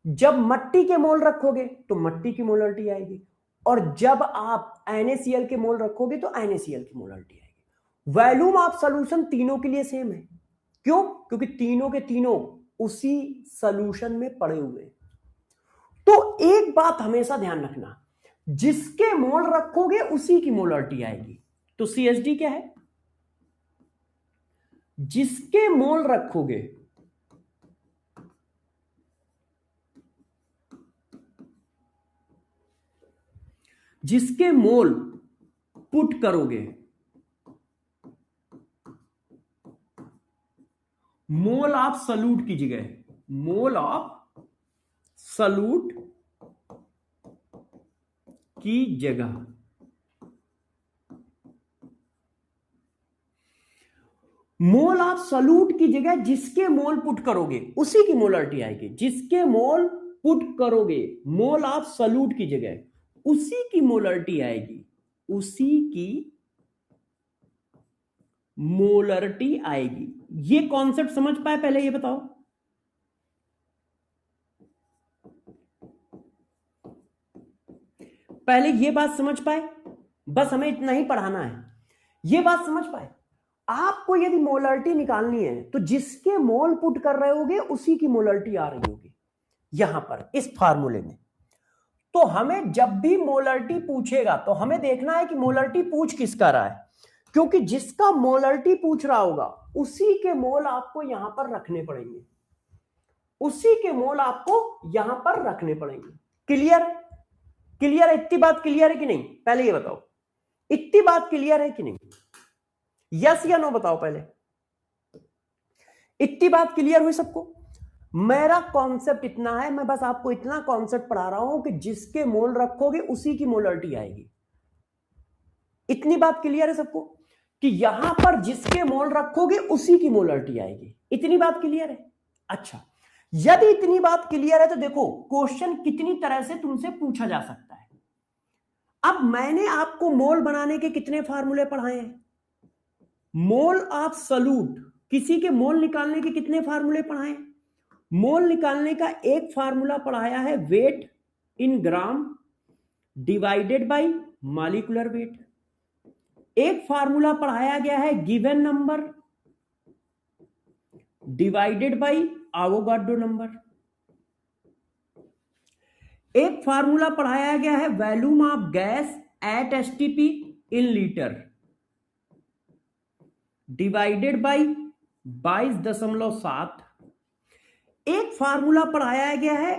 A: जब मट्टी के मोल रखोगे तो मट्टी की मोलारिटी आएगी, और जब आप NaCl के मोल रखोगे तो NaCl की मोलारिटी आएगी। वॉल्यूम ऑफ सॉल्यूशन तीनों के लिए सेम है। क्यों? क्योंकि तीनों के तीनों उसी सॉल्यूशन में पड़े हुए। तो एक बात हमेशा ध्यान रखना, जिसके मोल रखोगे उसी की मोलारिटी आएगी। तो CHD क्या है? जिसके मोल रखोगे जिसके मोल पुट करोगे, मोल ऑफ सॉल्यूट की जगह मोल ऑफ सॉल्यूट की जगह मोल ऑफ सॉल्यूट की जगह जिसके मोल पुट करोगे उसी की मोलरिटी आएगी। जिसके मोल पुट करोगे मोल ऑफ सॉल्यूट की जगह उसी की मोलरिटी आएगी, उसी की मोलरिटी आएगी। ये कॉन्सेप्ट समझ पाए? पहले ये बताओ। पहले ये बात समझ पाए, बस हमें इतना ही पढ़ाना है। ये बात समझ पाए, आपको यदि मोलरिटी निकालनी है तो जिसके मोल पुट कर रहे होगे उसी की मोलरिटी आ रही होगी यहां पर इस फार्मूले में। तो हमें जब भी मोलरिटी पूछेगा तो हमें देखना है कि मोलरिटी पूछ किसका रहा है, क्योंकि जिसका मोलरिटी पूछ रहा होगा उसी के मोल आपको यहां पर रखने पड़ेंगे, उसी के मोल आपको यहां पर रखने पड़ेंगे। क्लियर? क्लियर है? इतनी बात क्लियर है कि नहीं? पहले ये बताओ, इतनी बात क्लियर है कि नहीं? यस या नो बताओ पहले। इतनी बात क्लियर हुई सबको? मेरा कॉन्सेप्ट इतना है, मैं बस आपको इतना कॉन्सेप्ट पढ़ा रहा हूं कि जिसके मोल रखोगे उसी की मोलरिटी आएगी। इतनी बात क्लियर है सबको कि यहां पर जिसके मोल रखोगे उसी की मोलरिटी आएगी? इतनी बात क्लियर है? अच्छा, यदि इतनी बात क्लियर है तो देखो क्वेश्चन कितनी तरह से तुमसे पूछा जा सकता है। अब मैंने आपको मोल बनाने के कितने फार्मूले पढ़ाए हैं? मोल ऑफ सॉल्यूट, किसी के मोल निकालने के कितने फार्मूले पढ़ाए हैं? मोल निकालने का एक फार्मूला पढ़ाया है weight in gram divided by molecular weight. एक फार्मूला पढ़ाया गया है given number divided by Avogadro number. एक फार्मूला पढ़ाया गया है volume of gas at STP in litre divided by 22.7। एक फार्मूला पढ़ाया गया है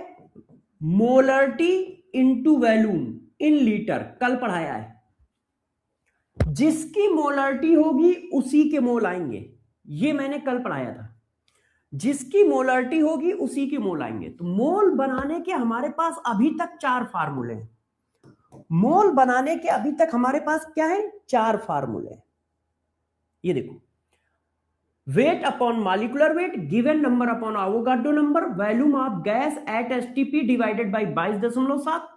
A: molarity into volume in litre, कल पढ़ाया है। जिसकी मोलरिटी होगी उसी के मोल आएंगे, ये मैंने कल पढ़ाया था। जिसकी मोलरिटी होगी उसी के मोल आएंगे। तो मोल बनाने के हमारे पास अभी तक 4 फार्मूले हैं। मोल बनाने के अभी तक हमारे पास क्या है? 4 फार्मूले। ये देखो, weight upon molecular weight, given number upon Avogadro number, volume of gas at STP divided by 22.7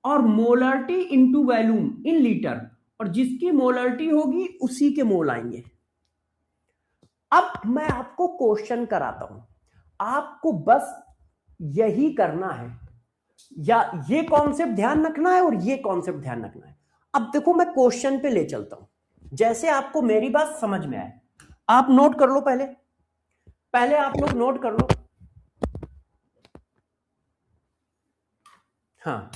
A: और molarity into volume in litre, और जिसकी मोलरिटी होगी उसी के मोल आएंगे। अब मैं आपको क्वेश्चन कराता हूं, आपको बस यही करना है, या ये कॉन्सेप्ट ध्यान रखना है और ये कॉन्सेप्ट ध्यान रखना है। अब देखो मैं क्वेश्चन पे ले चलता हूं, जैसे आपको मेरी बात समझ में आए। आप नोट कर लो, पहले आप लोग नोट कर लो। हाँ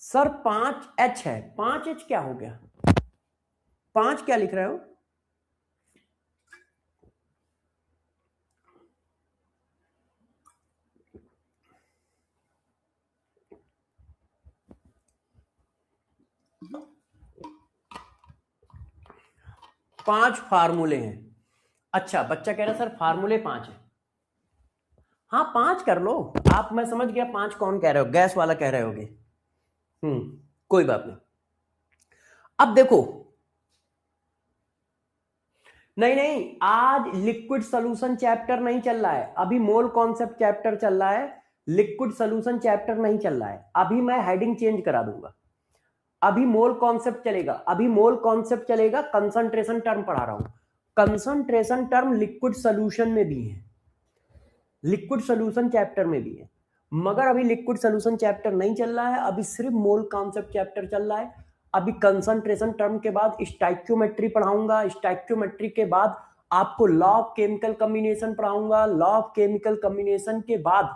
A: सर 5H है, 5H क्या हो गया? 5 क्या लिख रहे हो? पांच फार्मूले हैं। अच्छा, बच्चा कह रहा है सर फार्मूले 5 है। हाँ 5 कर लो आप, मैं समझ गया 5 कौन कह रहे हो, गैस वाला कह रहे होगे। कोई बात नहीं। अब देखो, नहीं आज लिक्विड सोल्यूशन चैप्टर नहीं चल रहा है, अभी मोल कॉन्सेप्ट चैप्टर चल रहा है, लिक्विड सोल्यूशन चैप्टर नहीं चल रहा है। अभी मैं हेडिंग चेंज करा दूंगा, अभी मोल कॉन्सेप्ट चलेगा। अभी मोल कॉन्सेप्ट चलेगा, कंसंट्रेशन टर्म पढ़ा रहा हूं। कंसंट्रेशन टर्म लिक्विड सोल्यूशन में भी है, लिक्विड सोल्यूशन चैप्टर में भी है, मगर अभी लिक्विड सोल्यूशन चैप्टर नहीं चल रहा है, अभी सिर्फ मोल कॉन्सेप्ट चैप्टर चल रहा है। अभी कंसंट्रेशन टर्म के बाद स्टोइकियोमेट्री पढ़ाऊंगा, स्टोइकियोमेट्री के बाद आपको लॉ ऑफ केमिकल कॉम्बिनेशन पढ़ाऊंगा, लॉ ऑफ केमिकल कॉम्बिनेशन के बाद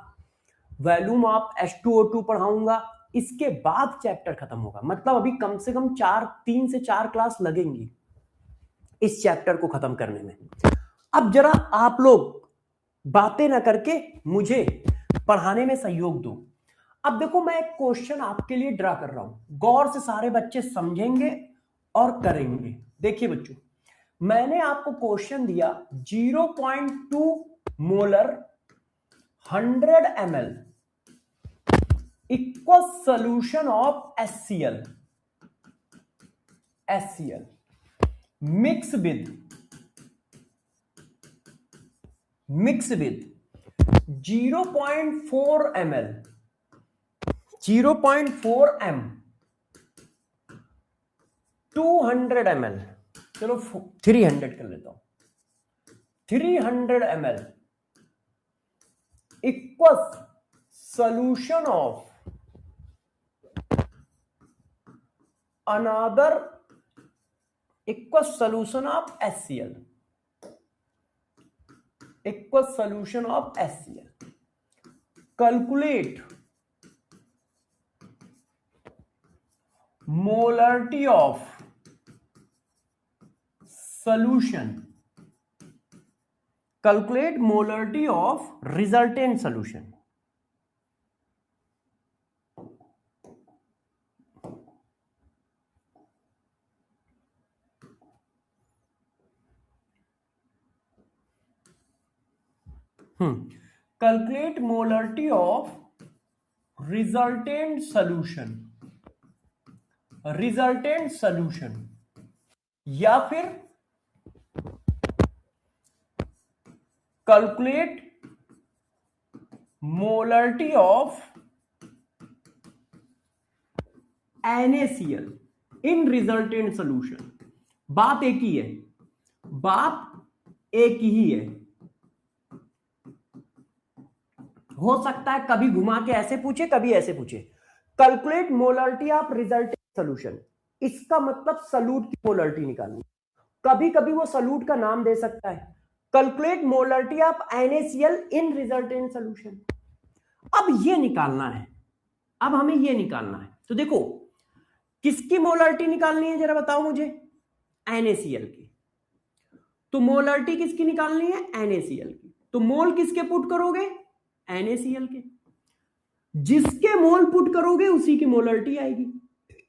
A: वॉल्यूम ऑफ H2O2 पढ़ाऊंगा, इसके बाद चैप्टर खत्म होगा। मतलब अभी कम से कम 3 से 4 क्लास लगेंगी इस चैप्टर को खत्म करने में। अब जरा आप लोग बातें ना करके मुझे पढ़ाने में सहयोग दो। अब देखो मैं एक क्वेश्चन आपके लिए ड्रा कर रहा हूं, गौर से सारे बच्चे समझेंगे और करेंगे। देखिए बच्चों, मैंने आपको क्वेश्चन दिया 0.2 molar 100 ml equal solution of HCl mix with 0.4 ml 0.4 m 200 ml, चलो 300 कर लेता हूं, 300 ml equal solution of another equal solution of HCl, equal solution of HCl. Calculate molarity of solution, calculate molarity of resultant solution. Calculate molarity of resultant solution या फिर calculate molarity of NaCl in resultant solution. बात एक ही है, हो सकता है कभी घुमा के ऐसे पूछे, कभी ऐसे पूछे. Calculate molarity of resultant solution, इसका मतलब सॉल्यूट की मोलरिटी निकालनी. कभी कभी वो सॉल्यूट का नाम दे सकता है. Calculate molarity of NaCl in resultant solution. अब ये निकालना है, अब हमें ये निकालना है. तो देखो किसकी मोलरिटी निकालनी है जरा बताओ मुझे. NaCl की. तो मोलरिटी किसकी निकालनी है? NaCl की. तो मोल किसके पुट करोगे? NaCl के. जिसके मोल पुट करोगे उसी की मोलरिटी आएगी.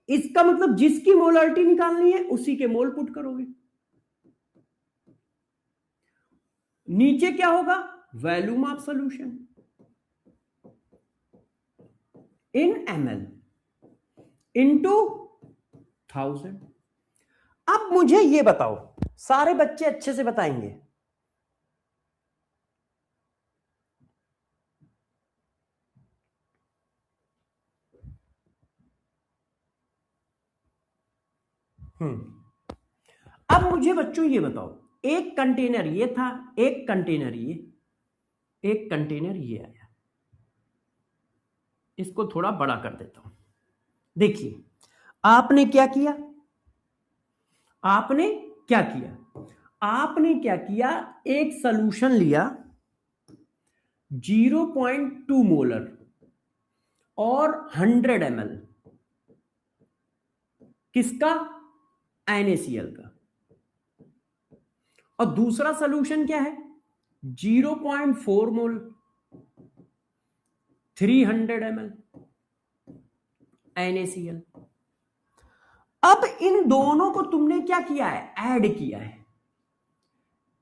A: इसका मतलब जिसकी मोलरिटी निकालनी है उसी के मोल पुट करोगे. नीचे क्या होगा? Volume of solution in ml into 1000. अब मुझे ये बताओ, सारे बच्चे अच्छे से बताएंगे, अब मुझे बच्चों ये बताओ, एक कंटेनर ये था, एक कंटेनर ये आया. इसको थोड़ा बड़ा कर देता हूं. देखिए आपने क्या किया, आपने क्या किया, एक सॉल्यूशन लिया 0.2 मोलर और 100 ml किसका? NaCl का. और दूसरा सॉल्यूशन क्या है? 0.4 मोल 300 ml NaCl. अब इन दोनों को तुमने क्या किया है? ऐड किया है.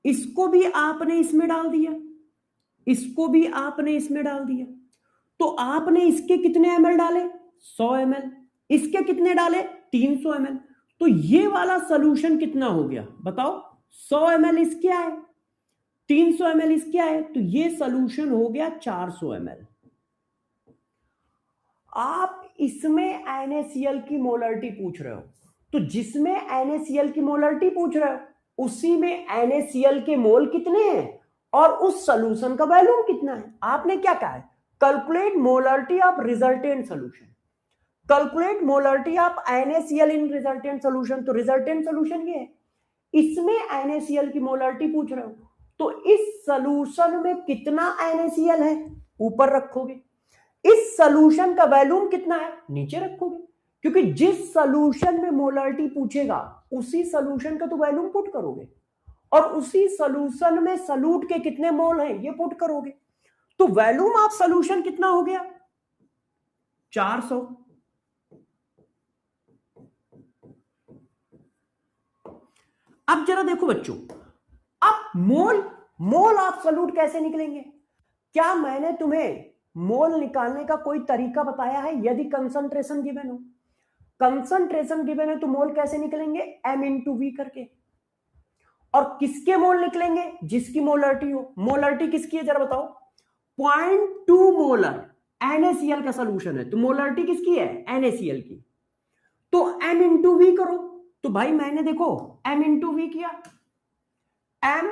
A: इसको भी आपने इसमें डाल दिया, इसको भी आपने इसमें डाल दिया. तो आपने इसके कितने ml डाले? 100 ml. इसके कितने डाले? 300 ml. तो ये वाला सॉल्यूशन कितना हो गया बताओ? 100 ml इसके आए, 300 ml इसके आए, तो ये सॉल्यूशन हो गया 400 ml. आप इसमें NaCl की मोलरिटी पूछ रहे हो, तो जिसमें NaCl की मोलरिटी पूछ रहे हो उसी में NaCl के मोल कितने हैं और उस सॉल्यूशन का वॉल्यूम कितना है. आपने क्या कहा है? Calculate molarity of resultant solution. Calculate molarity of NaCl in resultant solution. तो रिजल्टेंट सॉल्यूशन ये है, इसमें NaCl की मोलरिटी पूछ रहे हो, तो इस सॉल्यूशन में कितना NaCl है ऊपर रखोगे, इस सॉल्यूशन का वॉल्यूम कितना है नीचे रखोगे. क्योंकि जिस सॉल्यूशन में मोलरिटी पूछेगा उसी सॉल्यूशन का तो वॉल्यूम पुट करोगे और उसी सॉल्यूशन में सॉल्यूट के कितने मोल हैं ये पुट करोगे. तो वॉल्यूम ऑफ सॉल्यूशन कितना हो गया? 400. अब जरा देखो बच्चों, अब मोल ऑफ सॉल्यूट कैसे निकलेंगे? क्या मैंने तुम्हें मोल निकालने का कोई तरीका बताया है यदि कंसंट्रेशन गिवन हो? कंसंट्रेशन गिवन है तो मोल कैसे निकलेंगे? m इंटू वी करके। और किसके मोल निकलेंगे? जिसकी मोलरिटी हो। मोलरिटी किसकी है जरा बताओ? 0.2 मोलर NaCl का सोल्यूशन है, तो मोलरिटी किसकी है? NaCl की। तो m इंटू वी करो। तो भाई मैंने देखो m इंटू वी किया, m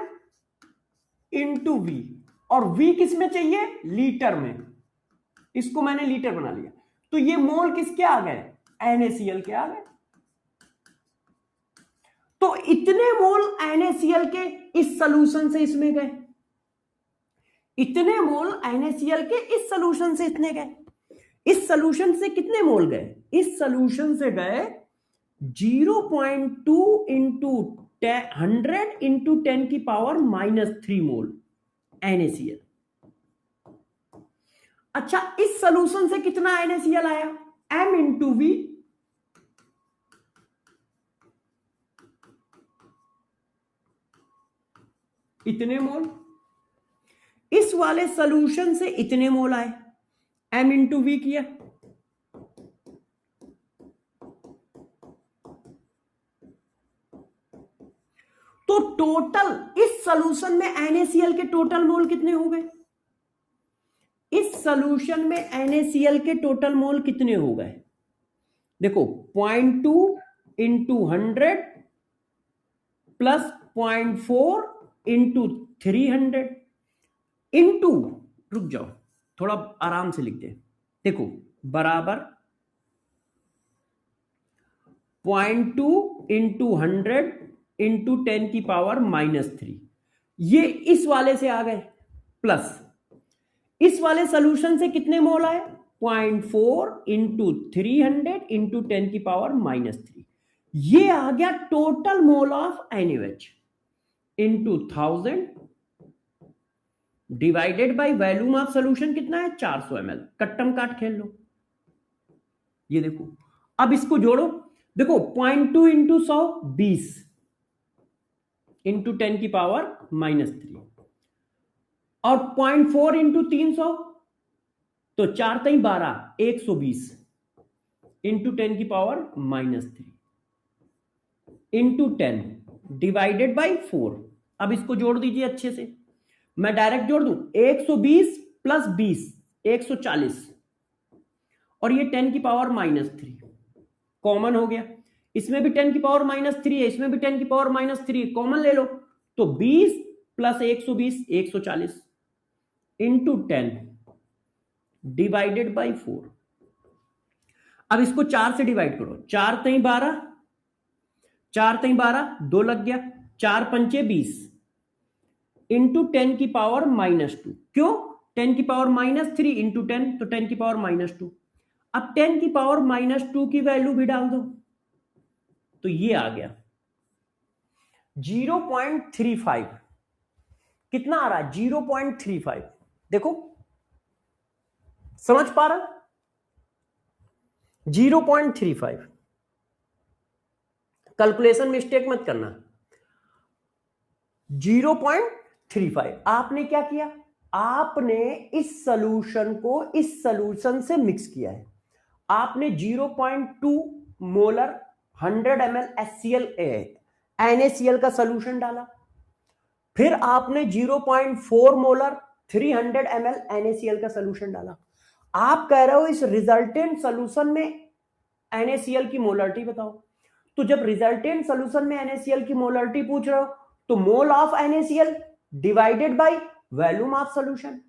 A: इंटू वी, और v किस में चाहिए? लीटर में। इसको मैंने लीटर बना लिया। तो ये मोल किसके आ गए? NaCl के आ गए। तो इतने मोल NaCl के इस सोल्यूशन से इसमें गए, इतने मोल NaCl के इस सोल्यूशन से इतने गए। इस सोल्यूशन से कितने मोल गए? इस सोल्यूशन से गए 0.2 इंटू 100 इंटू 10 की पावर -3 मोल NaCl। अच्छा, इस सोल्यूशन से कितना NaCl आया? m into V. इतने मोल। इस वाले सोल्यूशन से इतने मोल आए, m इंटू वी किया। तो टोटल इस सोल्यूशन में NaCl के टोटल मोल कितने हो गए? इस सोल्यूशन में NaCl के टोटल मोल कितने हो गए? देखो 0.2 इंटू 100 प्लस 0.4 इंटू 300 इंटू, रुक जाओ थोड़ा आराम से लिख दे, देखो बराबर 0.2 इंटू 100 इंटू 10 की पावर -3। ये इस वाले से आ गए, प्लस इस वाले सोल्यूशन से कितने मोल आए? 0.4 इंटू 300 इंटू 10 की पावर -3। ये आ गया total mole of NaOH into 1000 divided by volume of solution कितना है? 400 ml। कट्टम काट खेल लो। ये देखो, अब इसको जोड़ो। देखो 0.2 इंटू 100 20 इंटू 10 की पावर -3, और 0.4 इंटू 300 तो 4 3 12 120 इंटू 10 की पावर -3 इंटू 10 डिवाइडेड बाई 4। अब इसको जोड़ दीजिए अच्छे से, मैं डायरेक्ट जोड़ दूं। 120 प्लस 20 140, और ये 10 की पावर -3 कॉमन हो गया। इसमें भी 10 की पावर -3 है, इसमें भी 10 की पावर -3 कॉमन ले लो। तो 20 प्लस 120 140 इंटू 10 डिवाइडेड बाई 4। अब इसको 4 से डिवाइड करो। 4 3 12, 4 3 12 2 लग गया, 4 पंचे 20 इंटू 10 की पावर -2। क्यों? 10 की पावर -3 इंटू 10, तो 10 की पावर -2। अब 10 की पावर -2 की वैल्यू भी डाल दो, तो ये आ गया 0.35। कितना आ रहा है? 0.35। देखो समझ पा रहा? 0.35। कैलकुलेशन मिस्टेक मत करना। 0.35। आपने क्या किया? आपने इस सॉल्यूशन को इस सॉल्यूशन से मिक्स किया है। आपने 0.2 मोलर 100 ml HCl NaCl का सॉल्यूशन डाला, फिर आपने 0.4 मोलर 300 ml NaCl का सॉल्यूशन डाला। आप कह रहे हो इस रिजल्टेंट सॉल्यूशन में NaCl की मोलरिटी बताओ। तो जब रिजल्टेंट सॉल्यूशन में NaCl की मोलरिटी पूछ रहे हो, तो mole of NaCl divided by volume of solution.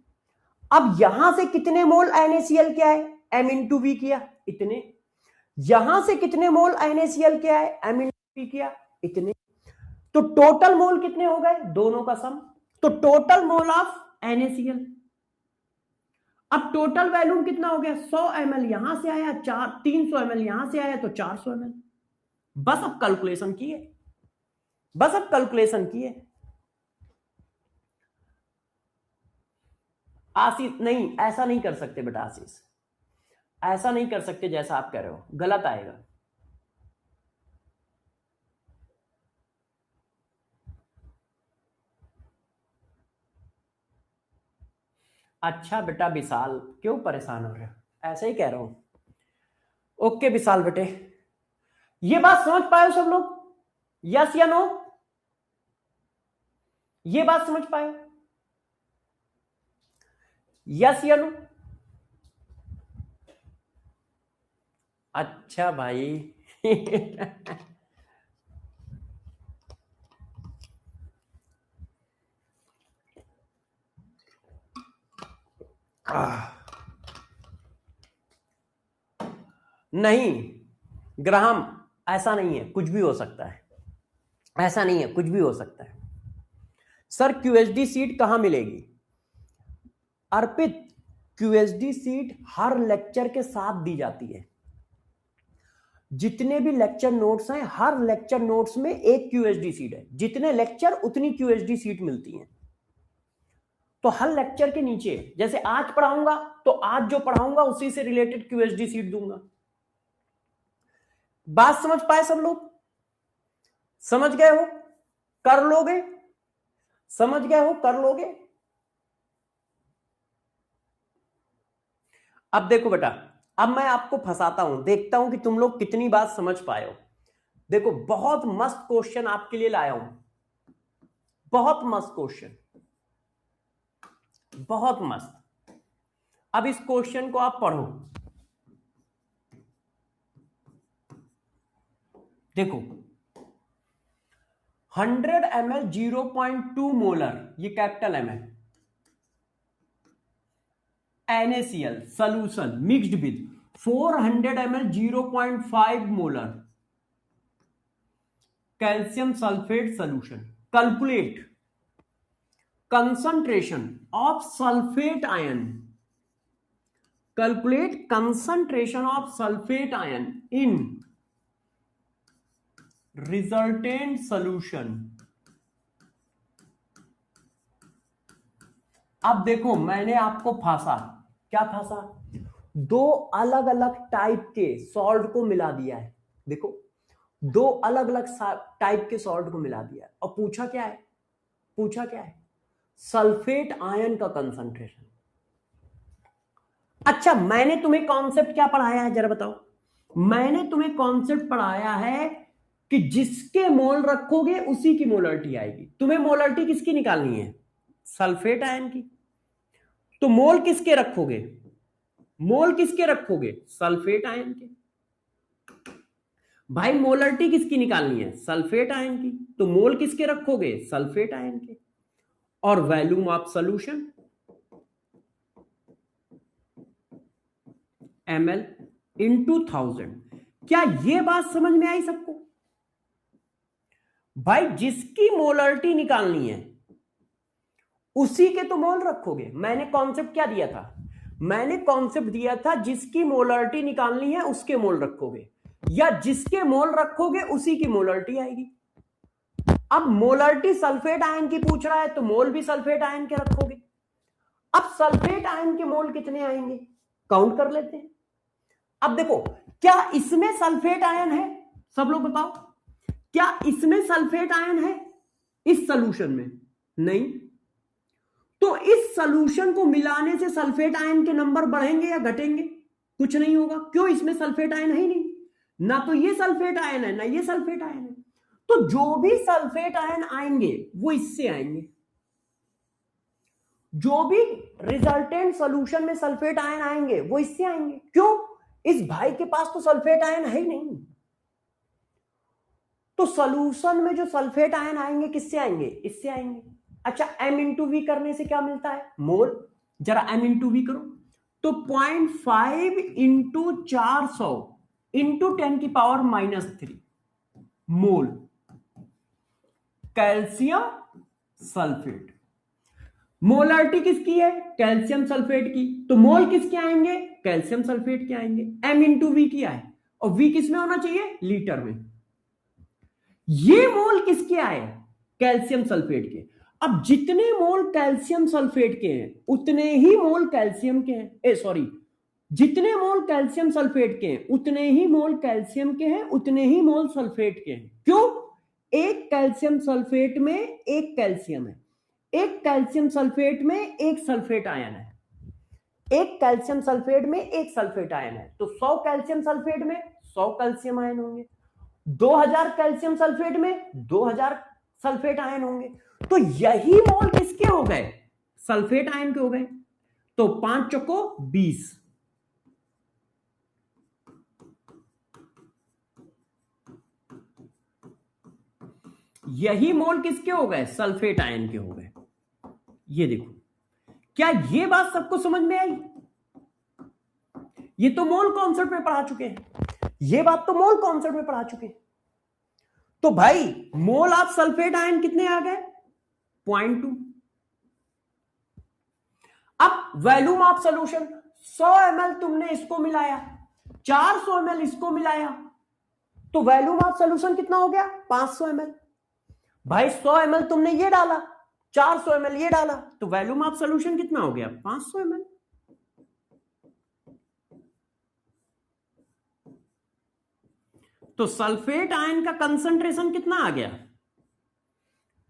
A: अब यहां से कितने मोल NaCl के आए? m इंटू वी किया, इतने। यहां से कितने मोल NaCl के आए? m इंटू वी किया, इतने। तो टोटल मोल कितने हो गए? दोनों का सम। तो टोटल मोल ऑफ NaCl। अब टोटल वॉल्यूम कितना हो गया? 100 ml यहां से आया, 300 ml यहां से आया, तो 400 ml। बस अब कैलकुलेशन किए, बस अब कैलकुलेशन किए। आशीष नहीं, ऐसा नहीं कर सकते बेटा। आशीष ऐसा नहीं कर सकते, जैसा आप कह रहे हो गलत आएगा। अच्छा बेटा विशाल, क्यों परेशान हो रहे हो? ऐसे ही कह रहा हूं। ओके विशाल बेटे, ये बात समझ पाए हो सब लोग? यस या नो? ये बात समझ पाए हो? यस या नो? अच्छा भाई नहीं ग्राहम, ऐसा नहीं है, कुछ भी हो सकता है। ऐसा नहीं है, कुछ भी हो सकता है। सर क्यूएसडी सीट कहां मिलेगी? अर्पित, क्यूएसडी सीट हर लेक्चर के साथ दी जाती है। जितने भी लेक्चर नोट्स हैं, हर लेक्चर नोट्स में एक क्यूएसडी सीट है। जितने लेक्चर उतनी क्यूएसडी सीट मिलती है। तो हर लेक्चर के नीचे, जैसे आज पढ़ाऊंगा तो आज जो पढ़ाऊंगा उसी से रिलेटेड क्यूएसडी सीट दूंगा। बात समझ पाए सब लोग? समझ गए हो? कर लोगे? समझ गए हो? कर लोगे? अब देखो बेटा, अब मैं आपको फंसाता हूं, देखता हूं कि तुम लोग कितनी बात समझ पाए हो। देखो बहुत मस्त क्वेश्चन आपके लिए लाया हूं, बहुत मस्त क्वेश्चन, बहुत मस्त। अब इस क्वेश्चन को आप पढ़ो। देखो 100 ml 0.2 मोलर, ये कैपिटल एम है, NaCl solution mixed with 400 ml 0.5 molar calcium sulfate solution. Calculate concentration of sulfate ion. Calculate concentration of sulfate ion in resultant solution. अब देखो मैंने आपको फांसा, क्या फांसा? दो अलग अलग टाइप के सॉल्ट को मिला दिया है। देखो दो अलग अलग टाइप के सॉल्ट को मिला दिया है और पूछा क्या है? पूछा क्या है? सल्फेट आयन का कंसंट्रेशन। अच्छा मैंने तुम्हें कॉन्सेप्ट क्या पढ़ाया है जरा बताओ? मैंने तुम्हें कॉन्सेप्ट पढ़ाया है कि जिसके मोल रखोगे उसी की मोलरिटी आएगी। तुम्हें मोलरिटी किसकी निकालनी है? सल्फेट आयन की। तो मोल किसके रखोगे? मोल किसके रखोगे? सल्फेट आयन के। भाई मोलरिटी किसकी निकालनी है? सल्फेट आयन की। तो मोल किसके रखोगे? सल्फेट आयन के। और volume of solution ml into 1000। क्या ये बात समझ में आई सबको? भाई जिसकी मोलरिटी निकालनी है उसी के तो मोल रखोगे। मैंने कॉन्सेप्ट क्या दिया था? मैंने कॉन्सेप्ट दिया था जिसकी मोलरिटी निकालनी है उसके मोल रखोगे, या जिसके मोल रखोगे उसी की मोलरिटी आएगी। अब मोलरिटी सल्फेट आयन की पूछ रहा है तो मोल भी सल्फेट आयन के रखोगे। अब सल्फेट आयन के मोल कितने आएंगे काउंट कर लेते हैं। अब देखो क्या इसमें सल्फेट आयन है? सब लोग बताओ, क्या इसमें सल्फेट आयन है इस सॉल्यूशन में? नहीं। तो इस सॉल्यूशन को मिलाने से सल्फेट आयन के नंबर बढ़ेंगे या घटेंगे? कुछ नहीं होगा। क्यों? इसमें सल्फेट आयन है ही नहीं, ना तो ये सल्फेट आयन है ना ये सल्फेट आयन है। तो जो भी सल्फेट आयन आएंगे वो इससे आएंगे। जो भी रिजल्टेंट सॉल्यूशन में सल्फेट आयन आएंगे वो इससे आएंगे। क्यों? इस भाई के पास तो सल्फेट आयन है ही नहीं। तो सॉल्यूशन में जो सल्फेट आयन आएंगे किससे आएंगे? इससे आएंगे। अच्छा m इंटू वी करने से क्या मिलता है? मोल। जरा m इंटू वी करो तो 0.5 इंटू 400 इंटू 10⁻³ मोल कैल्शियम सल्फेट। मोलरिटी किसकी है? कैल्शियम सल्फेट की। तो मोल किसके आएंगे? कैल्शियम सल्फेट के आएंगे। m इंटू वी किया है और v किसमें होना चाहिए? लीटर में। ये मोल किसके आए? कैल्शियम सल्फेट के। अब जितने मोल कैल्शियम सल्फेट के हैं उतने ही मोल कैल्शियम के हैं, सॉरी, जितने मोल कैल्शियम सल्फेट के हैं उतने ही मोल कैल्शियम के हैं, उतने ही मोल सल्फेट के हैं। क्यों? एक कैल्शियम सल्फेट में एक कैल्शियम है, एक कैल्शियम सल्फेट में एक सल्फेट आयन है। एक कैल्शियम सल्फेट में एक सल्फेट आयन है, तो 100 कैल्शियम सल्फेट में 100 कैल्शियम आयन होंगे, 2000 कैल्शियम सल्फेट में 2000 सल्फेट आयन होंगे। तो यही मोल किसके हो गए? सल्फेट आयन के हो गए। तो 5 चौको 20, यही मोल किसके हो गए? सल्फेट आयन के हो गए। ये देखो, क्या ये बात सबको समझ में आई? ये तो मोल कॉन्सेप्ट में पढ़ा चुके हैं, ये बात तो मोल कॉन्सेप्ट में पढ़ा चुके हैं। तो भाई मोल ऑफ सल्फेट आयन कितने आ गए? 0.2। अब वॉल्यूम ऑफ सॉल्यूशन, 100 ml तुमने इसको मिलाया, 400 ml इसको मिलाया, तो वॉल्यूम ऑफ सॉल्यूशन कितना हो गया? 500 ml। भाई 100 ml तुमने ये डाला, 400 ml ये डाला, तो वॉल्यूम ऑफ सॉल्यूशन कितना हो गया? 500 ml। तो सल्फेट आयन का कंसंट्रेशन कितना आ गया?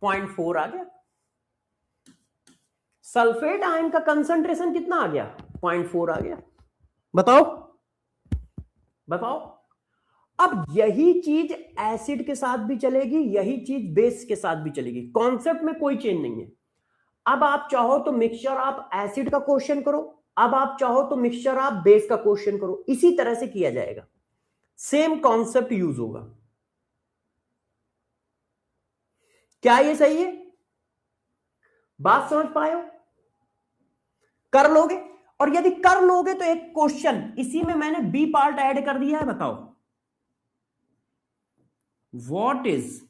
A: 0.4 आ गया। सल्फेट आयन का कंसंट्रेशन कितना आ गया? 0.4 आ गया। बताओ बताओ। अब यही चीज एसिड के साथ भी चलेगी, यही चीज बेस के साथ भी चलेगी, कॉन्सेप्ट में कोई चेंज नहीं है। अब आप चाहो तो मिक्सचर आप एसिड का क्वेश्चन करो, अब आप चाहो तो मिक्सचर आप बेस का क्वेश्चन करो, इसी तरह से किया जाएगा, सेम कॉन्सेप्ट यूज होगा। क्या ये सही है? बात समझ पाए हो? कर लोगे? और यदि कर लोगे तो एक क्वेश्चन इसी में मैंने बी पार्ट ऐड कर दिया है, बताओ what is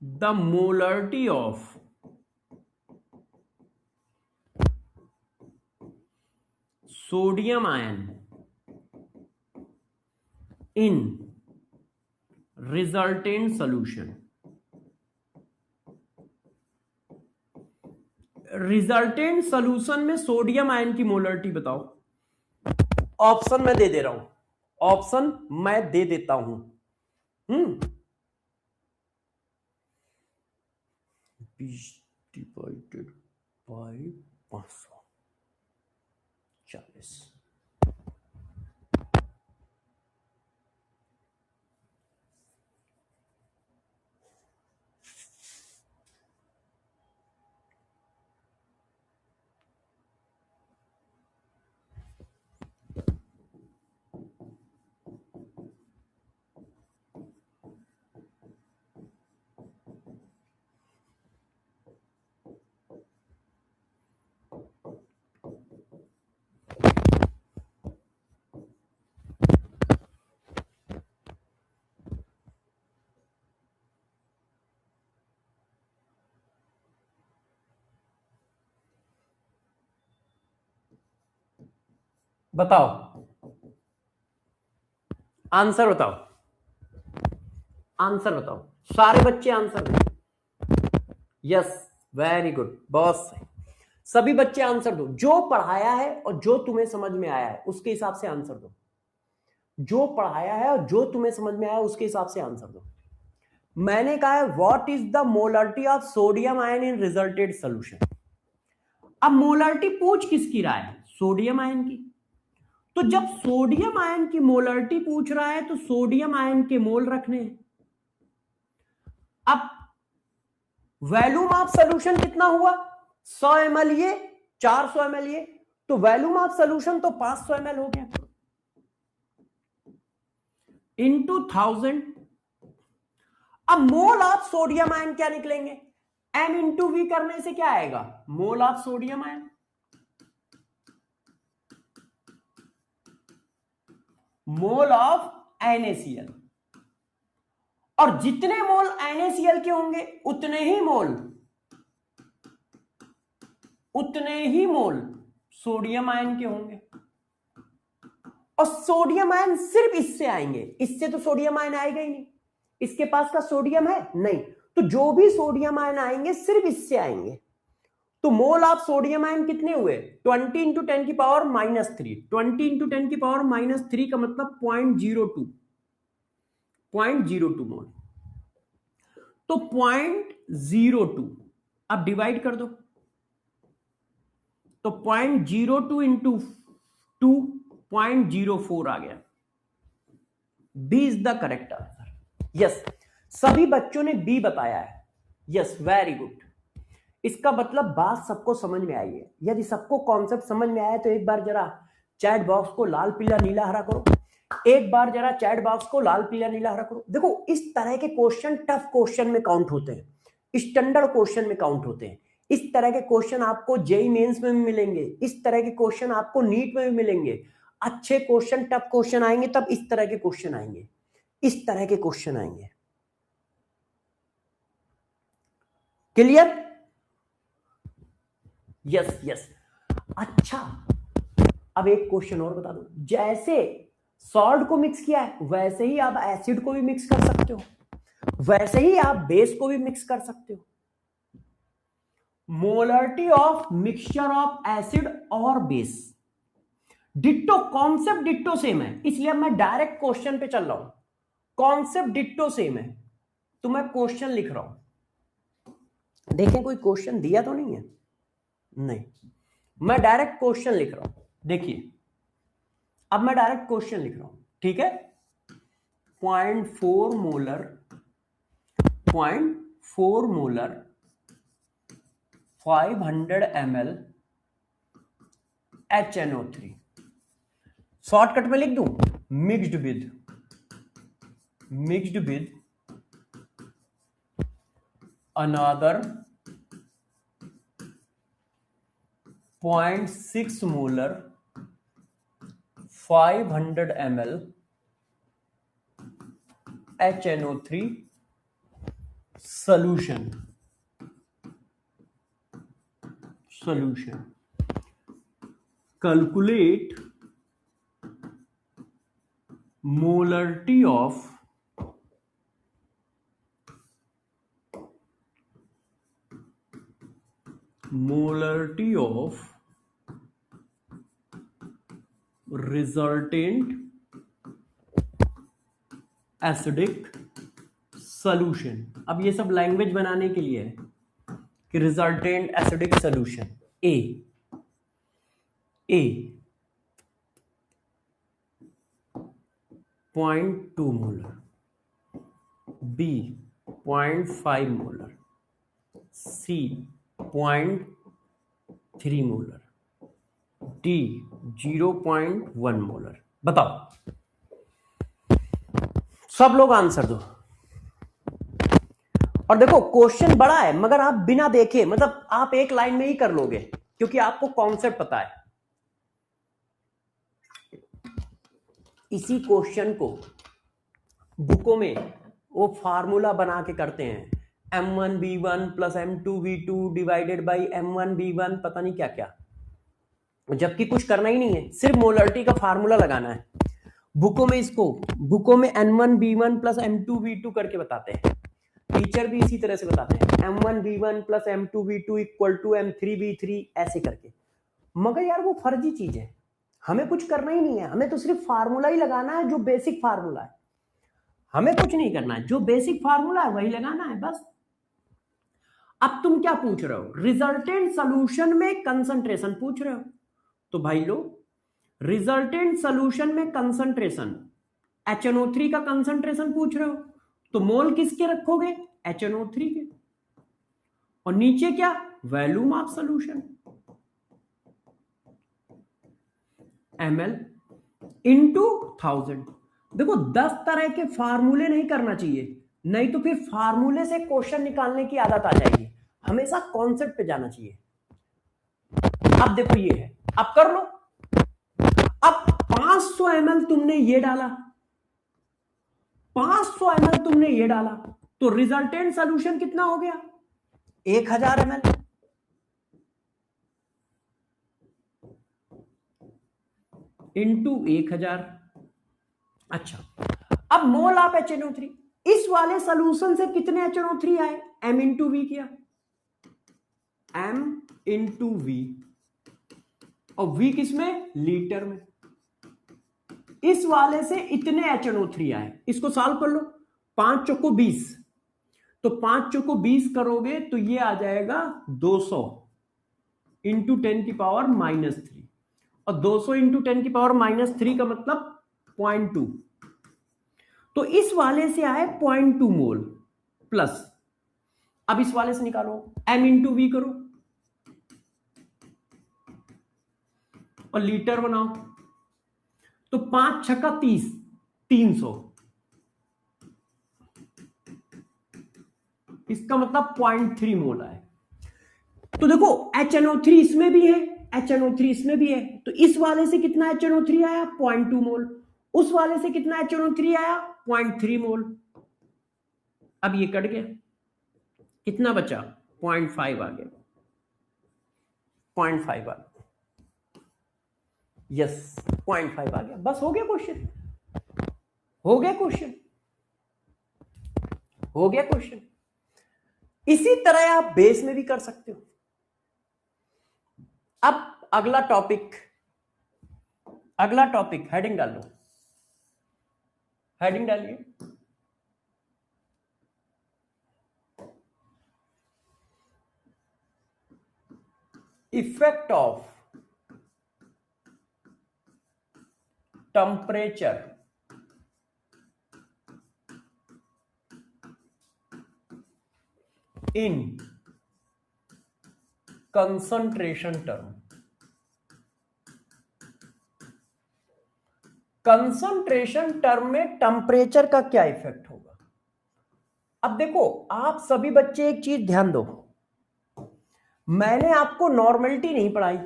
A: the molarity of sodium ion in resultant solution. Resultant solution में सोडियम आयन की मोलरिटी बताओ। ऑप्शन मैं दे दे रहा हूं, ऑप्शन मैं दे देता हूं। 20 डिवाइडेड बाय 540। बताओ आंसर, बताओ आंसर, बताओ सारे बच्चे आंसर दो। यस, वेरी गुड, बहुत सही। सभी बच्चे आंसर दो, जो पढ़ाया है और जो तुम्हें समझ में आया है उसके हिसाब से आंसर दो। जो पढ़ाया है और जो तुम्हें समझ में आया उसके हिसाब से आंसर दो। मैंने कहा है what is the molarity of sodium ion in resulted solution. अब मोलरिटी पूछ किसकी रहा है? सोडियम आयन की। तो जब सोडियम आयन की मोलरिटी पूछ रहा है तो सोडियम आयन के मोल रखने हैं। अब वॉल्यूम ऑफ सॉल्यूशन कितना हुआ? 100 ml ये, 400 ml ये, तो वॉल्यूम ऑफ सॉल्यूशन तो 500 ml हो गया इनटू 1000। अब मोल ऑफ सोडियम आयन क्या निकलेंगे? m इंटू वी करने से क्या आएगा? Mole of sodium ion. Mole of NaCl। और जितने मोल NaCl के होंगे उतने ही मोल सोडियम आयन के होंगे। और सोडियम आयन सिर्फ इससे आएंगे, इससे तो सोडियम आयन आएगा ही नहीं, इसके पास का सोडियम है नहीं, तो जो भी सोडियम आयन आएंगे सिर्फ इससे आएंगे। तो मोल ऑफ सोडियम आयन कितने हुए? 20 इंटू 10 की पावर -3। 20 इंटू 10 की पावर -3 का मतलब 0.02 मोल। तो 0.02 अब डिवाइड कर दो, तो 0.02 इंटू 2 0.04 आ गया। B is the correct answer. Yes, सभी बच्चों ने बी बताया है। Yes, very good. इसका मतलब बात सबको समझ में आई है। यदि सबको कॉन्सेप्ट समझ में आया तो एक बार जरा चैट बॉक्स को लाल पीला नीला हरा करो। एक बार जरा चैट बॉक्स को लाल पीला नीला हरा करो। देखो, इस तरह के क्वेश्चन टफ क्वेश्चन में काउंट होते हैं, स्टैंडर्ड क्वेश्चन में काउंट होते हैं। इस तरह के क्वेश्चन आपको जेईई मेंस में भी मिलेंगे, इस तरह के क्वेश्चन आपको नीट में भी मिलेंगे। अच्छे क्वेश्चन, टफ क्वेश्चन आएंगे तब इस तरह के क्वेश्चन आएंगे, इस तरह के क्वेश्चन आएंगे। क्लियर? Yes yes. अच्छा, अब एक क्वेश्चन और बता दो। जैसे सॉल्ट को मिक्स किया है वैसे ही आप एसिड को भी मिक्स कर सकते हो, वैसे ही आप बेस को भी मिक्स कर सकते हो। Molarity of mixture of acid और base, ditto, concept ditto same है, इसलिए मैं डायरेक्ट क्वेश्चन पे चल रहा हूं। कॉन्सेप्ट डिट्टो सेम है तो मैं क्वेश्चन लिख रहा हूं। देखें कोई क्वेश्चन दिया तो नहीं है? नहीं, मैं डायरेक्ट क्वेश्चन लिख रहा हूं। देखिए, अब मैं डायरेक्ट क्वेश्चन लिख रहा हूं, ठीक है। 0.4 मोलर 500 ml HNO3, शॉर्टकट में लिख दूं, mixed with another 0.6 molar 500 ml HNO3 solution. Calculate molarity of resultant acidic solution. अब ये सब लैंग्वेज बनाने के लिए है कि रिजल्टेंट एसिडिक सॉल्यूशन ए 0.2 मोलर, बी 0.5 मोलर, सी 0.3 मोलर, डी 0.1 मोलर। बताओ, सब लोग आंसर दो। और देखो, क्वेश्चन बड़ा है मगर आप बिना देखे, मतलब आप एक लाइन में ही कर लोगे क्योंकि आपको कॉन्सेप्ट पता है। इसी क्वेश्चन को बुकों में वो फार्मूला बना के करते हैं, M1B1 plus M2V2 divided by M1B1, पता नहीं क्या क्या, जबकि कुछ करना ही नहीं है, सिर्फ मोलरिटी का फार्मूला लगाना है। बुकों में N1B1 प्लस M2V2 करके बताते हैं, टीचर भी इसी तरह से बताते हैं, M1B1 plus M2V2 equal to M3V3 ऐसे करके। मगर यार वो फर्जी चीज है, हमें कुछ करना ही नहीं है, हमें तो सिर्फ फार्मूला ही लगाना है, जो बेसिक फार्मूला है। हमें कुछ नहीं करना है, जो बेसिक फार्मूला है वही लगाना है बस। अब तुम क्या पूछ रहे हो? रिजल्टेंट सॉल्यूशन में कंसंट्रेशन पूछ रहे हो, तो भाई लो, रिजल्टेंट सॉल्यूशन में कंसंट्रेशन, HNO3 का कंसंट्रेशन पूछ रहे हो तो मोल किसके रखोगे? HNO3 के। और नीचे क्या? Volume of solution, ml into 1000। देखो, 10 तरह के फार्मूले नहीं करना चाहिए, नहीं तो फिर फार्मूले से क्वेश्चन निकालने की आदत आ जाएगी। हमेशा कॉन्सेप्ट पे जाना चाहिए। अब देखो ये है, अब कर लो। अब 500 ml तुमने ये डाला, 500 ml तुमने ये डाला, तो रिजल्टेंट सॉल्यूशन कितना हो गया? 1000 ml। इंटू 1000। अच्छा, अब मोल ऑफ HNO3, इस वाले सॉल्यूशन से कितने HNO3 आए? M इंटू वी किया, M इंटू वी, और V किसमें? लीटर में। इस वाले से इतने HNO3 आए, इसको सॉल्व कर लो। 5 चौको 20, तो 5 चौको 20 करोगे तो ये आ जाएगा 200। इंटू 10⁻³ और 200 इंटू 10⁻³ का मतलब 0.2। तो इस वाले से आए 0.2 मोल प्लस, अब इस वाले से निकालो m इंटू वी करो और लीटर बनाओ, तो 5 छक्का 30, 300, इसका मतलब 0.3 मोल है। तो देखो HNO3 इसमें भी है, HNO3 इसमें भी है, तो इस वाले से कितना HNO3 आया 0.2 मोल, उस वाले से कितना HNO3 आया 0.3 मोल। अब ये कट गया, कितना बचा 0.5 आ गया, 0.5 आ गया, यस 0.5 आ गया, बस हो गया क्वेश्चन, हो गया क्वेश्चन, हो गया क्वेश्चन। इसी तरह आप बेस में भी कर सकते हो। अब अगला टॉपिक, अगला टॉपिक हेडिंग डालो, हेडिंग डालिए, effect of temperature in concentration term. Concentration term में टेम्परेचर का क्या इफेक्ट होगा। अब देखो आप सभी बच्चे एक चीज ध्यान दो, मैंने आपको नॉर्मलिटी नहीं पढ़ाई,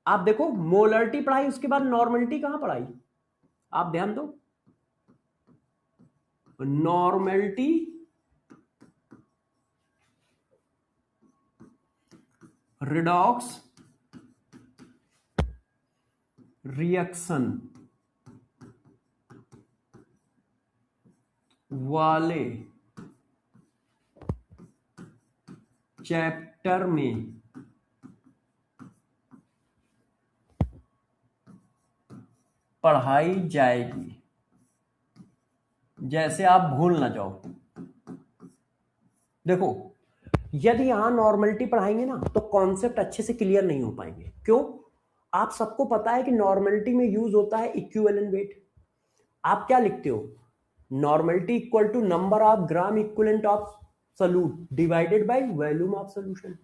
A: आप देखो मोलरिटी पढ़ाई, उसके बाद नॉर्मलिटी कहां पढ़ाई, आप ध्यान दो, नॉर्मलिटी रिडॉक्स रिएक्शन वाले चैप्टर में पढ़ाई जाएगी, जैसे आप भूल ना जाओ। देखो यदि यहां नॉर्मलिटी पढ़ाएंगे ना तो कॉन्सेप्ट अच्छे से क्लियर नहीं हो पाएंगे। क्यों? आप सबको पता है कि नॉर्मलिटी में यूज होता है इक्विवेलेंट वेट। आप क्या लिखते हो, normality equal to number of gram equivalent of solute divided by volume of solution.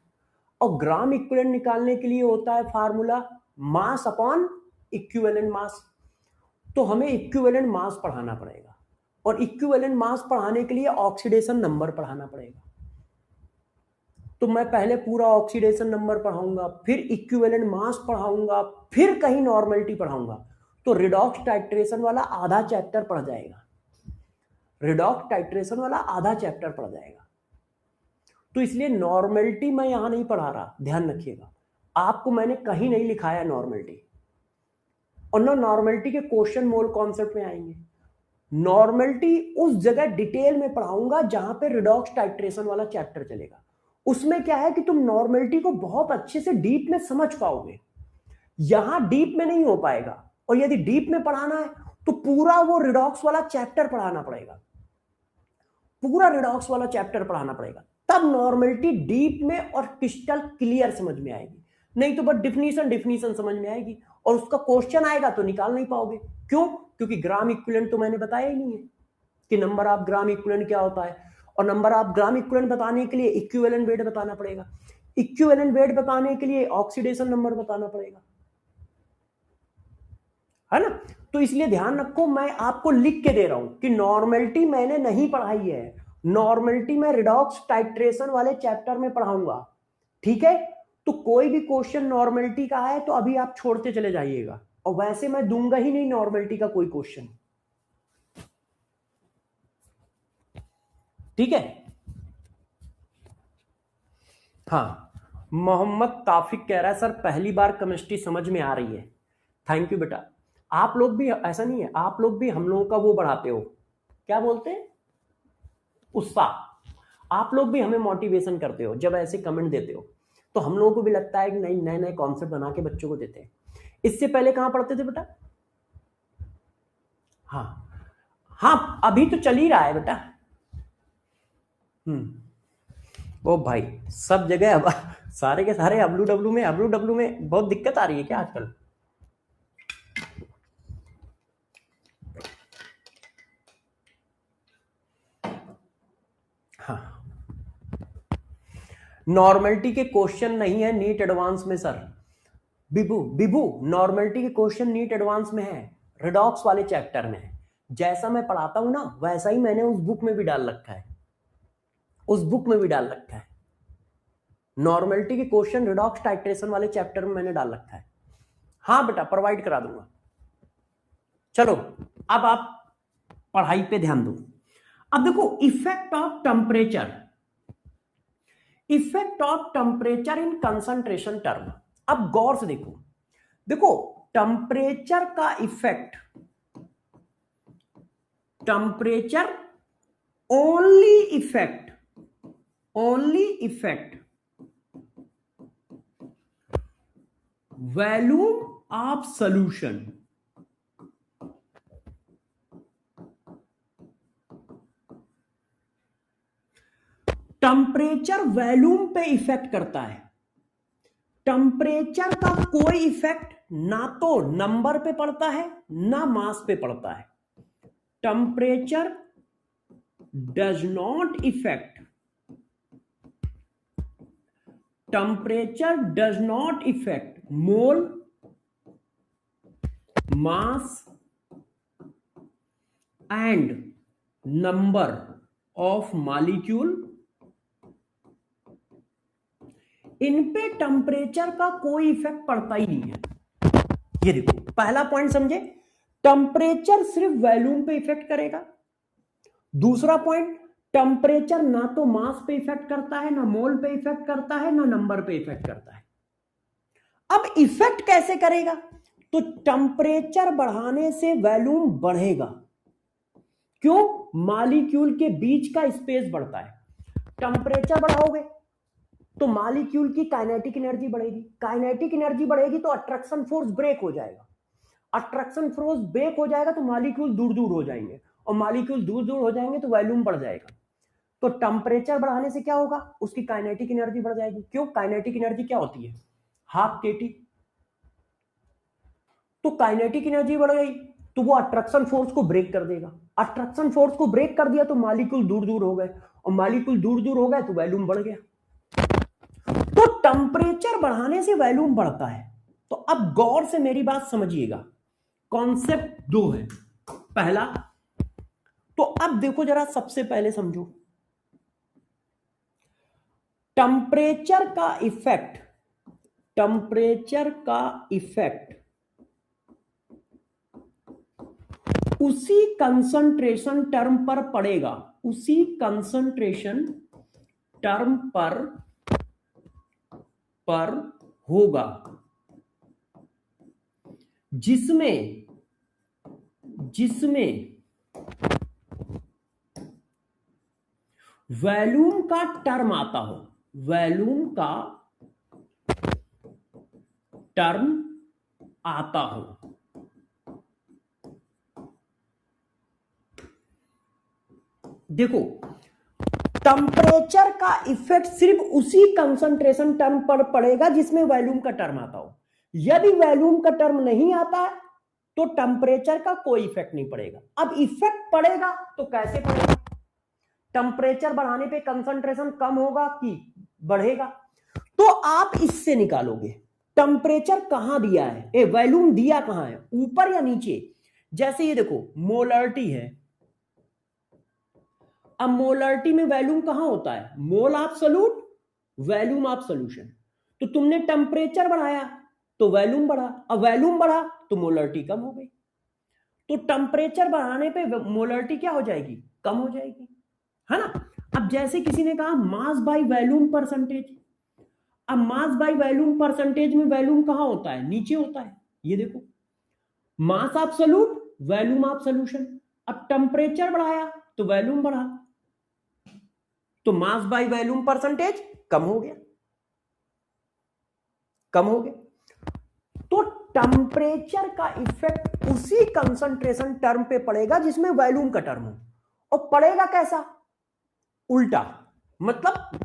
A: और ग्राम इक्विवेलेंट निकालने के लिए होता है formula mass upon equivalent mass. तो हमें इक्विवेलेंट मास पढ़ाना पड़ेगा, और इक्विवेलेंट मास पढ़ाने के लिए ऑक्सीडेशन नंबर पढ़ाना पड़ेगा। तो मैं पहले पूरा ऑक्सीडेशन नंबर पढ़ाऊंगा, फिर इक्विवेलेंट मास पढ़ाऊंगा, फिर कहीं नॉर्मलिटी पढ़ाऊंगा, तो रिडॉक्स टाइट्रेशन वाला आधा चैप्टर पढ़ जाएगा, रिडॉक्स टाइट्रेशन वाला आधा चैप्टर पढ़ जाएगा। तो इसलिए नॉर्मलिटी मैं यहां नहीं पढ़ा रहा, ध्यान रखिएगा, आपको मैंने कहीं नहीं लिखाया नॉर्मलिटी, और ना नॉर्मलिटी के क्वेश्चन मोल कॉन्सेप्ट में आएंगे। नॉर्मलिटी उस जगह डिटेल में पढ़ाऊंगा जहां पे रिडॉक्स टाइट्रेशन वाला चैप्टर चलेगा। उसमें क्या है कि तुम नॉर्मलिटी को बहुत अच्छे से डीप में समझ पाओगे, यहां डीप में नहीं हो पाएगा। और यदि डीप में पढ़ाना है तो पूरा वो रिडॉक्स वाला चैप्टर पढ़ाना पड़ेगा, पूरा रिडॉक्स वाला चैप्टर पढ़ाना पड़ेगा, तब नॉर्मलिटी डीप में और क्रिस्टल क्लियर समझ में आएगी। नहीं तो बस डिफिनीशन डिफिनीशन समझ में आएगी, और उसका क्वेश्चन आएगा तो निकाल नहीं पाओगे। क्यों? क्योंकि ग्राम इक्विवेलेंट तो मैंने बताया ही नहीं है कि नंबर ऑफ ग्राम इक्विवेलेंट क्या होता है, और नंबर ऑफ ग्राम इक्विवेलेंट बताने के लिए इक्विवेलेंट वेट बताना पड़ेगा, इक्विवेलेंट वेट बताने के लिए ऑक्सीडेशन नंबर बताना पड़ेगा, है ना। तो इसलिए ध्यान रखो, मैं आपको लिख के दे रहा हूं कि नॉर्मलिटी मैंने नहीं पढ़ाई है, नॉर्मलिटी मैं रिडॉक्स टाइट्रेशन वाले चैप्टर में पढ़ाऊंगा, ठीक है। तो कोई भी क्वेश्चन नॉर्मलिटी का है तो अभी आप छोड़ते चले जाइएगा, और वैसे मैं दूंगा ही नहीं नॉर्मलिटी का कोई क्वेश्चन, ठीक है। हाँ, मोहम्मद ताफिक कह रहा है सर पहली बार केमिस्ट्री समझ में आ रही है। थैंक यू बेटा। आप लोग भी ऐसा नहीं है, आप लोग भी हम लोगों का वो बढ़ाते हो, क्या बोलते हैं, उत्साह। आप लोग भी हमें मोटिवेशन करते हो जब ऐसे कमेंट देते हो, तो हम लोगों को भी लगता है कि नहीं, नए नए कॉन्सेप्ट बना के बच्चों को देते हैं। इससे पहले कहां पढ़ते थे बेटा? हाँ हाँ, अभी तो चल ही रहा है बेटा। ओ भाई, सब जगह अब सारे के सारे डब्ल्यू में बहुत दिक्कत आ रही है क्या आजकल? हाँ, नॉर्मलिटी के क्वेश्चन नहीं है नीट एडवांस में सर। बिबू बिबू नॉर्मलिटी के क्वेश्चन नीट एडवांस में है, रिडॉक्स वाले चैप्टर में है। जैसा मैं पढ़ाता हूं ना वैसा ही मैंने उस बुक में भी डाल रखा है, उस बुक में भी डाल रखा है। नॉर्मलिटी के क्वेश्चन रिडॉक्स टाइट्रेशन वाले चैप्टर में मैंने डाल रखा है। हाँ बेटा, प्रोवाइड करा दूंगा। चलो अब आप पढ़ाई पे ध्यान दो। अब देखो effect of temperature, effect of temperature in concentration term. अब गौर से देखो, देखो टेम्परेचर का effect, temperature only effect volume of solution. Temperature volume पे इफेक्ट करता है। टेम्परेचर का कोई इफेक्ट ना तो नंबर पे पड़ता है ना मास पे पड़ता है। Temperature does not effect, temperature does not effect mole, mass and number of molecule. इन पे टेम्परेचर का कोई इफेक्ट पड़ता ही नहीं है। ये देखो पहला पॉइंट समझे, टेम्परेचर सिर्फ वॉल्यूम पे इफेक्ट करेगा। दूसरा पॉइंट, टेम्परेचर ना तो मास पे इफेक्ट करता है, ना मोल पे इफेक्ट करता है, ना नंबर पे इफेक्ट करता है। अब इफेक्ट कैसे करेगा? तो टेम्परेचर बढ़ाने से वॉल्यूम बढ़ेगा। क्यों? मॉलिक्यूल के बीच का स्पेस बढ़ता है। टेम्परेचर बढ़ाओगे तो मॉलिक्यूल की काइनेटिक एनर्जी बढ़ेगी, काइनेटिक एनर्जी बढ़ेगी तो अट्रैक्शन फोर्स ब्रेक हो जाएगा, अट्रैक्शन फोर्स ब्रेक हो जाएगा तो मॉलिक्यूल दूर दूर हो जाएंगे, और मॉलिक्यूल दूर दूर हो जाएंगे तो वॉल्यूम बढ़ जाएगा। तो टेम्परेचर बढ़ाने से क्या होगा? उसकी काइनेटिक एनर्जी बढ़ जाएगी। क्यों? काइनेटिक एनर्जी क्या होती है? हाफ केटी। तो काइनेटिक एनर्जी बढ़ गई तो वो अट्रैक्शन फोर्स को ब्रेक कर देगा, अट्रैक्शन फोर्स को ब्रेक कर दिया तो मॉलिक्यूल दूर दूर हो गए, और मॉलिक्यूल दूर दूर हो गए तो वॉल्यूम बढ़ गया। तो टेम्परेचर बढ़ाने से वॉल्यूम बढ़ता है। तो अब गौर से मेरी बात समझिएगा, कॉन्सेप्ट दो है। पहला तो अब देखो जरा, सबसे पहले समझो टेम्परेचर का इफेक्ट, टेम्परेचर का इफेक्ट उसी कंसंट्रेशन टर्म पर पड़ेगा, उसी कंसंट्रेशन टर्म पर होगा जिसमें वॉल्यूम का टर्म आता हो, वॉल्यूम का टर्म आता हो। देखो टेम्परेचर का इफेक्ट सिर्फ उसी कंसंट्रेशन टर्म पर पड़ेगा जिसमें वॉल्यूम का टर्म आता हो। यदि वॉल्यूम का टर्म नहीं आता तो टेम्परेचर का कोई इफेक्ट नहीं पड़ेगा। अब इफेक्ट पड़ेगा तो कैसे पड़ेगा? टेम्परेचर बढ़ाने पे कंसंट्रेशन कम होगा कि बढ़ेगा? तो आप इससे निकालोगे टेम्परेचर कहां दिया है, वॉल्यूम दिया कहां है, ऊपर या नीचे? जैसे ये देखो मोलरिटी है, अब मोलरिटी में वॉल्यूम कहां होता है? Mole of solute, volume of solution. तो तुमने टेम्परेचर बढ़ाया तो वॉल्यूम बढ़ा, अब वॉल्यूम बढ़ा तो मोलरिटी कम हो गई। तो टेम्परेचर बढ़ाने पे मोलरिटी क्या हो जाएगी? कम हो जाएगी, है ना? अब जैसे किसी ने कहा मास बाय वॉल्यूम परसेंटेज, अब मास बाय वॉल्यूम परसेंटेज में वॉल्यूम कहां होता है? नीचे होता है। ये देखो mass of solute, volume of solution. अब टेम्परेचर बढ़ाया तो वॉल्यूम बढ़ा, तो मास बाय वॉल्यूम परसेंटेज कम हो गया, कम हो गया। तो टेम्परेचर का इफेक्ट उसी कंसंट्रेशन टर्म पे पड़ेगा जिसमें वॉल्यूम का टर्म हो। और पड़ेगा कैसा? उल्टा। मतलब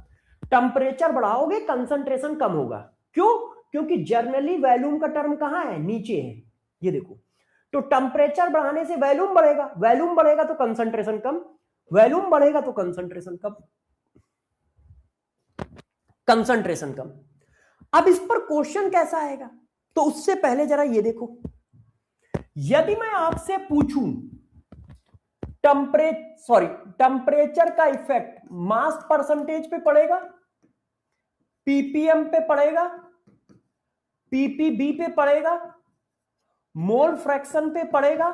A: टेम्परेचर बढ़ाओगे कंसंट्रेशन कम होगा। क्यों? क्योंकि जनरली वॉल्यूम का टर्म कहां है? नीचे है। ये देखो, तो टेम्परेचर बढ़ाने से वॉल्यूम बढ़ेगा, वॉल्यूम बढ़ेगा तो कंसंट्रेशन कम, वॉल्यूम बढ़ेगा तो कंसंट्रेशन कम, कंसंट्रेशन कम। अब इस पर क्वेश्चन कैसा आएगा? तो उससे पहले जरा ये देखो, यदि मैं आपसे पूछूं टेम्परेचर का इफेक्ट मास परसेंटेज पे पड़ेगा, पीपीएम पे पड़ेगा, पीपीबी पे पड़ेगा, मोल फ्रैक्शन पे पड़ेगा,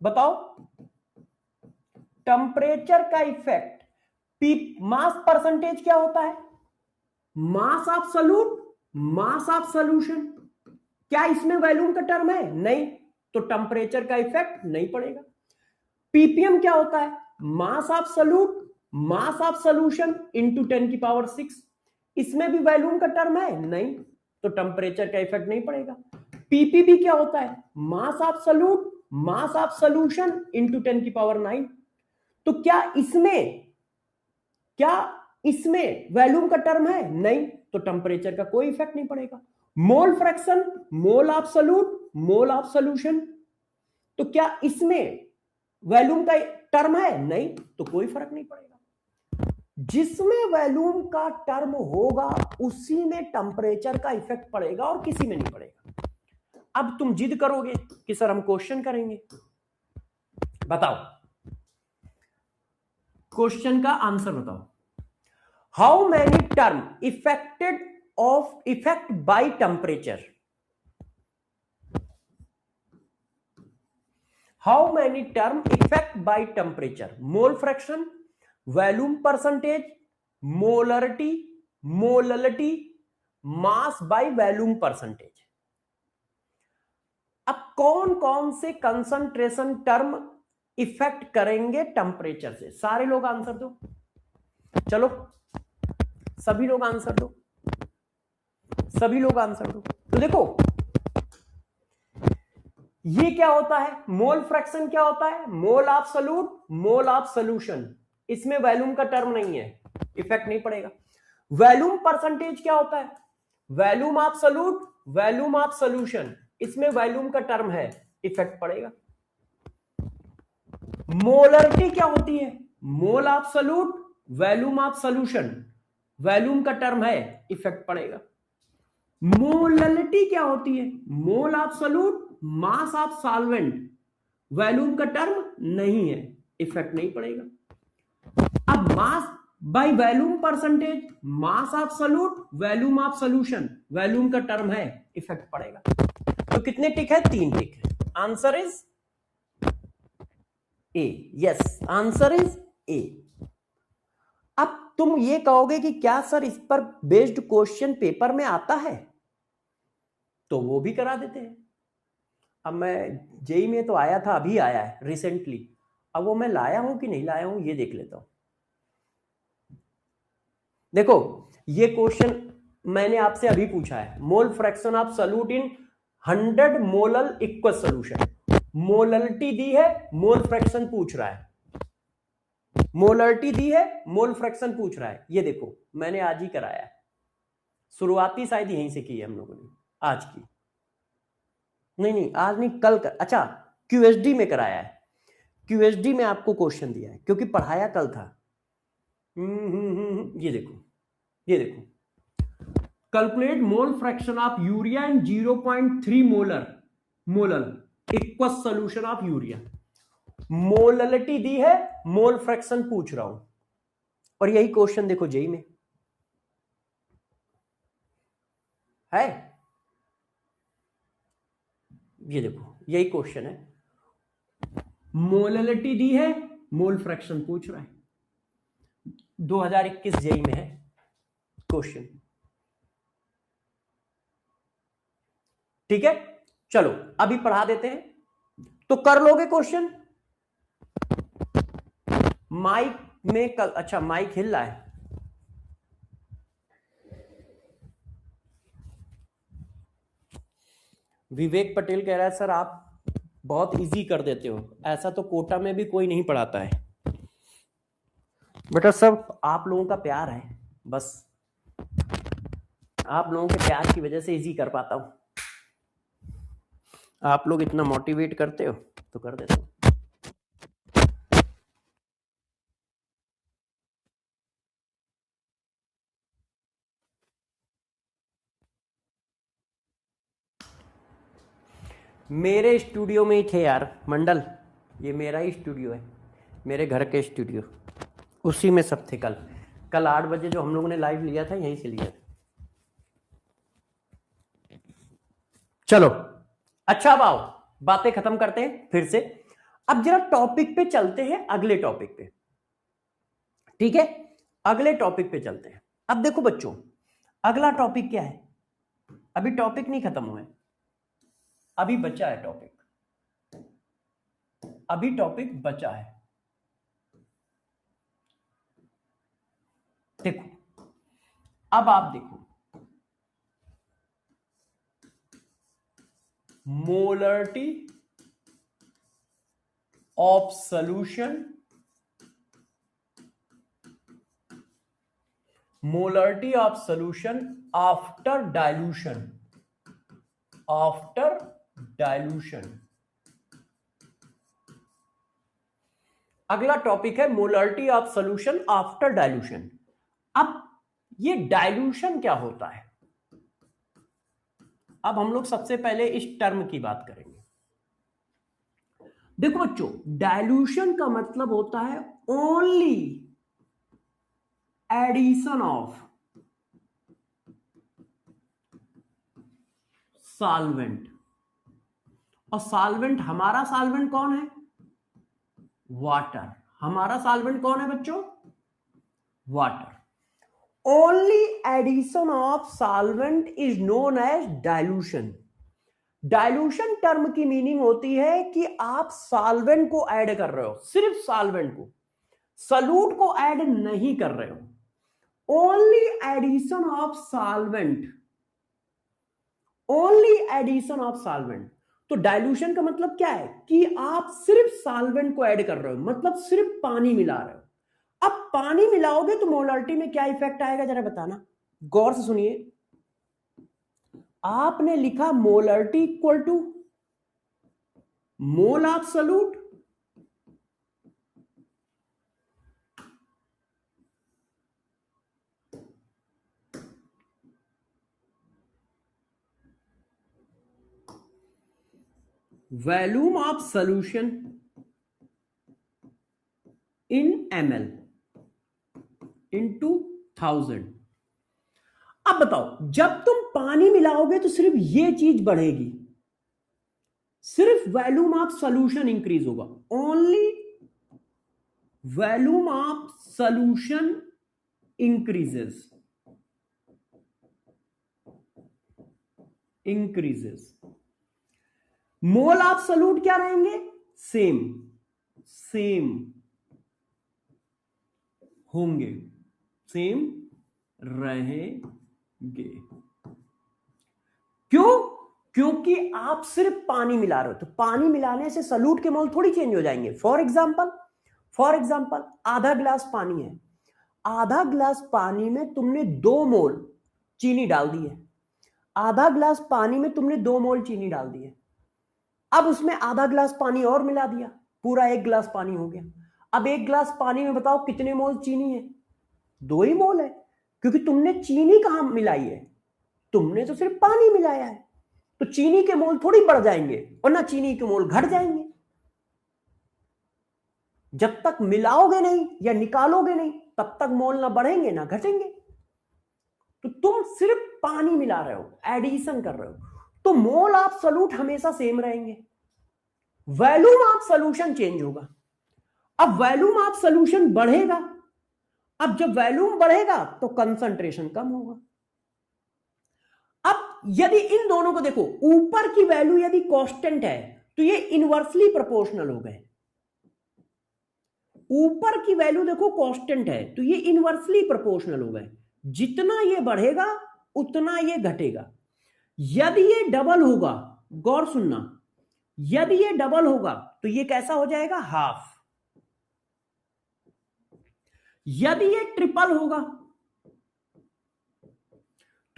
A: बताओ। टेम्परेचर का इफेक्ट मास परसेंटेज क्या होता है? Mass absolute, mass of solution. क्या इसमें वॉल्यूम का टर्म है? नहीं, तो टेम्परेचर का इफेक्ट नहीं पड़ेगा। पीपीएम क्या होता है? Mass absolute, mass of solution into 10⁶। इसमें भी वॉल्यूम का टर्म है? नहीं, तो टेम्परेचर का इफेक्ट नहीं पड़ेगा। पीपीबी क्या होता है? Mass absolute, mass of solution into 10⁹। तो क्या इसमें वॉल्यूम का टर्म है? नहीं, तो टेम्परेचर का कोई इफेक्ट नहीं पड़ेगा। Mole fraction, mole absolute, mole of solution, तो क्या इसमें वॉल्यूम का टर्म है? नहीं, तो कोई फर्क नहीं पड़ेगा। जिसमें वॉल्यूम का टर्म होगा उसी में टेम्परेचर का इफेक्ट पड़ेगा और किसी में नहीं पड़ेगा। अब तुम जिद करोगे कि सर हम क्वेश्चन करेंगे, बताओ क्वेश्चन का आंसर बताओ। How many term effect by temperature? How many term effect by temperature? Mole fraction, volume percentage, molarity, molality, mass by volume percentage. अब कौन कौन से कंसंट्रेशन टर्म इफेक्ट करेंगे टेम्परेचर से? सारे लोग आंसर दो, चलो सभी लोग आंसर दो, सभी लोग आंसर दो। तो देखो ये क्या होता है? मोल फ्रैक्शन क्या होता है? Mole absolute, mole of solution. इसमें वॉल्यूम का टर्म नहीं है, इफेक्ट नहीं पड़ेगा। वॉल्यूम परसेंटेज क्या होता है? Volume absolute, volume of solution. इसमें वॉल्यूम का टर्म है, इफेक्ट पड़ेगा। मोलरिटी क्या होती है? Mole absolute, volume of solution, volume का टर्म है, इफेक्ट पड़ेगा। मोललिटी क्या होती है? Mole absolute, mass of solvent, volume का टर्म नहीं है, इफेक्ट नहीं पड़ेगा। अब mass by volume percentage, mass absolute, volume of solution, volume का टर्म है, इफेक्ट पड़ेगा। तो कितने टिक है? 3 टिक है। Answer is a. Yes, answer is a. अब तुम ये कहोगे कि क्या सर इस पर बेस्ड क्वेश्चन पेपर में आता है? तो वो भी करा देते हैं। अब मैं जेई में तो आया था, अभी आया है रिसेंटली, अब वो मैं लाया हूं कि नहीं लाया हूं ये देख लेता हूं। देखो ये क्वेश्चन मैंने आपसे अभी पूछा है, mole fraction of solute in 100 molal equal solution. Molality दी है, मोल फ्रैक्शन पूछ रहा है। मोलरिटी दी है, मोल फ्रैक्शन पूछ रहा है। ये देखो मैंने आज ही कराया है, शुरुआती शायद यहीं से की है हम लोगों ने, आज की नहीं आज नहीं, कल कर, अच्छा क्यूएसडी में कराया है। क्यूएसडी में आपको क्वेश्चन दिया है क्योंकि पढ़ाया कल था। ये देखो calculate mole fraction of urea in 0.3 molal equal solution of urea. Molality दी है, मोल फ्रैक्शन पूछ रहा हूं, और यही क्वेश्चन देखो जेई में है। ये देखो यही क्वेश्चन है, मोललिटी दी है, मोल फ्रैक्शन पूछ रहा है। 2021 जेई में है क्वेश्चन। ठीक है, चलो अभी पढ़ा देते हैं, तो कर लोगे क्वेश्चन। माइक में कल, अच्छा माइक हिल रहा है। विवेक पटेल कह रहा है सर आप बहुत इजी कर देते हो, ऐसा तो कोटा में भी कोई नहीं पढ़ाता है। बेटा सब आप लोगों का प्यार है, बस आप लोगों के प्यार की वजह से इजी कर पाता हूं। आप लोग इतना मोटिवेट करते हो तो कर देता हूं। मेरे स्टूडियो में ही थे यार मंडल, ये मेरा ही स्टूडियो है, मेरे घर के स्टूडियो, उसी में सब थे। कल कल 8 बजे जो हम लोगों ने लाइव लिया था यहीं से लिया था। चलो अच्छा, अब आओ बातें खत्म करते हैं फिर से। अब जरा टॉपिक पे चलते हैं, अगले टॉपिक पे, ठीक है? अगले टॉपिक पे चलते हैं। अब देखो बच्चों, अगला टॉपिक क्या है? अभी टॉपिक नहीं खत्म हुए, अभी बचा है टॉपिक, अभी टॉपिक बचा है। देखो, अब आप देखो, molarity of solution, molarity of solution after dilution, after dilution. अगला टॉपिक है molarity of solution after dilution. अब ये डाइल्यूशन क्या होता है? अब हम लोग सबसे पहले इस टर्म की बात करेंगे। देखो बच्चों, डाइल्यूशन का मतलब होता है ओनली एडिशन ऑफ सॉल्वेंट। और सॉल्वेंट, हमारा सॉल्वेंट कौन है? वाटर। हमारा सॉल्वेंट कौन है बच्चों? Water. Only addition of solvent is known as dilution. Dilution term की मीनिंग होती है कि आप सॉल्वेंट को ऐड कर रहे हो, सिर्फ सॉल्वेंट को, सॉल्यूट को ऐड नहीं कर रहे हो। Only addition of solvent, only addition of solvent. तो डाइल्यूशन का मतलब क्या है? कि आप सिर्फ सॉल्वेंट को ऐड कर रहे हो, मतलब सिर्फ पानी मिला रहे हो। अब पानी मिलाओगे तो मोलारिटी में क्या इफेक्ट आएगा जरा बताना, गौर से सुनिए। आपने लिखा molarity equal to mole of solute, volume of solution in ml into 1000। अब बताओ, जब तुम पानी मिलाओगे तो सिर्फ ये चीज बढ़ेगी, सिर्फ वॉल्यूम ऑफ सॉल्यूशन इंक्रीज होगा। Only volume of solution increases, increases. Mole of solute क्या रहेंगे? सेम, सेम होंगे, सेम रहेंगे। क्यों? क्योंकि आप सिर्फ पानी मिला रहे हो, तो पानी मिलाने से सॉल्यूट के मोल थोड़ी चेंज हो जाएंगे। फॉर एग्जांपल आधा ग्लास पानी है, आधा ग्लास पानी में तुमने 2 मोल चीनी डाल दी है, आधा ग्लास पानी में तुमने 2 मोल चीनी डाल दी है। अब उसमें आधा ग्लास पानी और मिला दिया, पूरा 1 ग्लास पानी हो गया। अब 1 ग्लास पानी में बताओ कितने मोल चीनी है? 2 ही मोल है, क्योंकि तुमने चीनी कहां मिलाई है? तुमने तो सिर्फ पानी मिलाया है। तो चीनी के मोल थोड़ी बढ़ जाएंगे और ना चीनी के मोल घट जाएंगे। जब तक मिलाओगे नहीं या निकालोगे नहीं तब तक मोल ना बढ़ेंगे ना घटेंगे। तो तुम सिर्फ पानी मिला रहे हो, एडिशन कर रहे हो, तो मोल ऑफ सॉल्यूट हमेशा सेम रहेंगे, वॉल्यूम ऑफ सॉल्यूशन चेंज होगा। अब वॉल्यूम ऑफ सॉल्यूशन बढ़ेगा, अब जब वॉल्यूम बढ़ेगा तो कंसंट्रेशन कम होगा। अब यदि इन दोनों को देखो, ऊपर की वैल्यू यदि कांस्टेंट है तो ये इनवर्सली प्रोपोर्शनल हो गए। ऊपर की वैल्यू देखो कांस्टेंट है तो ये इनवर्सली प्रोपोर्शनल हो गए, जितना ये बढ़ेगा उतना ये घटेगा। यदि ये डबल होगा, गौर सुनना, यदि ये डबल होगा तो ये कैसा हो जाएगा? हाफ। यदि ये ट्रिपल होगा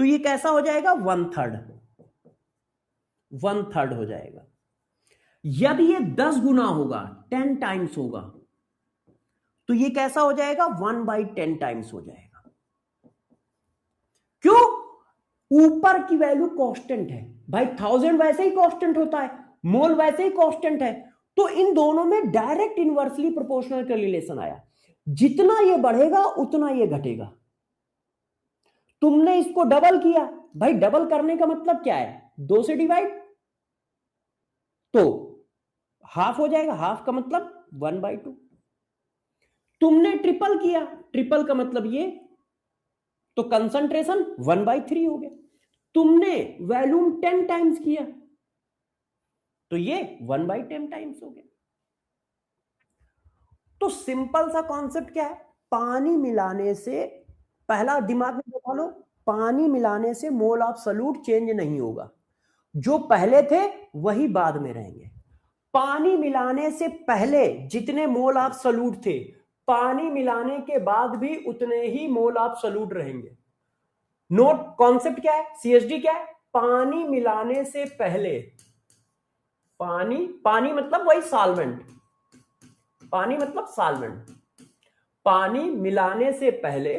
A: तो ये कैसा हो जाएगा, 1/3, 1/3 हो जाएगा। यदि ये 10 गुना होगा, 10 टाइम्स होगा, तो ये कैसा हो जाएगा, 1/10 टाइम्स हो जाएगा। क्यों, ऊपर की वैल्यू कांस्टेंट है भाई, 1000 वैसे ही कांस्टेंट होता है, मोल वैसे ही कांस्टेंट है, तो इन दोनों में डायरेक्ट इनवर्सली प्रोपोर्शनल का रिलेशन आया। जितना ये बढ़ेगा उतना ये घटेगा। तुमने इसको डबल किया भाई, डबल करने का मतलब क्या है, 2 से डिवाइड, तो हाफ हो जाएगा, हाफ का मतलब 1/2। तुमने ट्रिपल किया, ट्रिपल का मतलब ये, तो कंसंट्रेशन 1/3 हो गया। तुमने वॉल्यूम 10 टाइम्स किया, तो ये 1/10 टाइम्स हो गया। तो सिंपल सा कॉन्सेप्ट क्या है, पानी मिलाने से, पहला दिमाग में बैठा लो, पानी मिलाने से मोल ऑफ सॉल्यूट चेंज नहीं होगा, जो पहले थे वही बाद में रहेंगे। पानी मिलाने से पहले जितने मोल ऑफ सॉल्यूट थे, पानी मिलाने के बाद भी उतने ही मोल ऑफ सॉल्यूट रहेंगे। नोट कॉन्सेप्ट क्या है, सीएसडी क्या है, पानी मिलाने से पहले, पानी, पानी मतलब वही सॉल्वेंट, पानी मतलब सॉल्वेंट, पानी मिलाने से पहले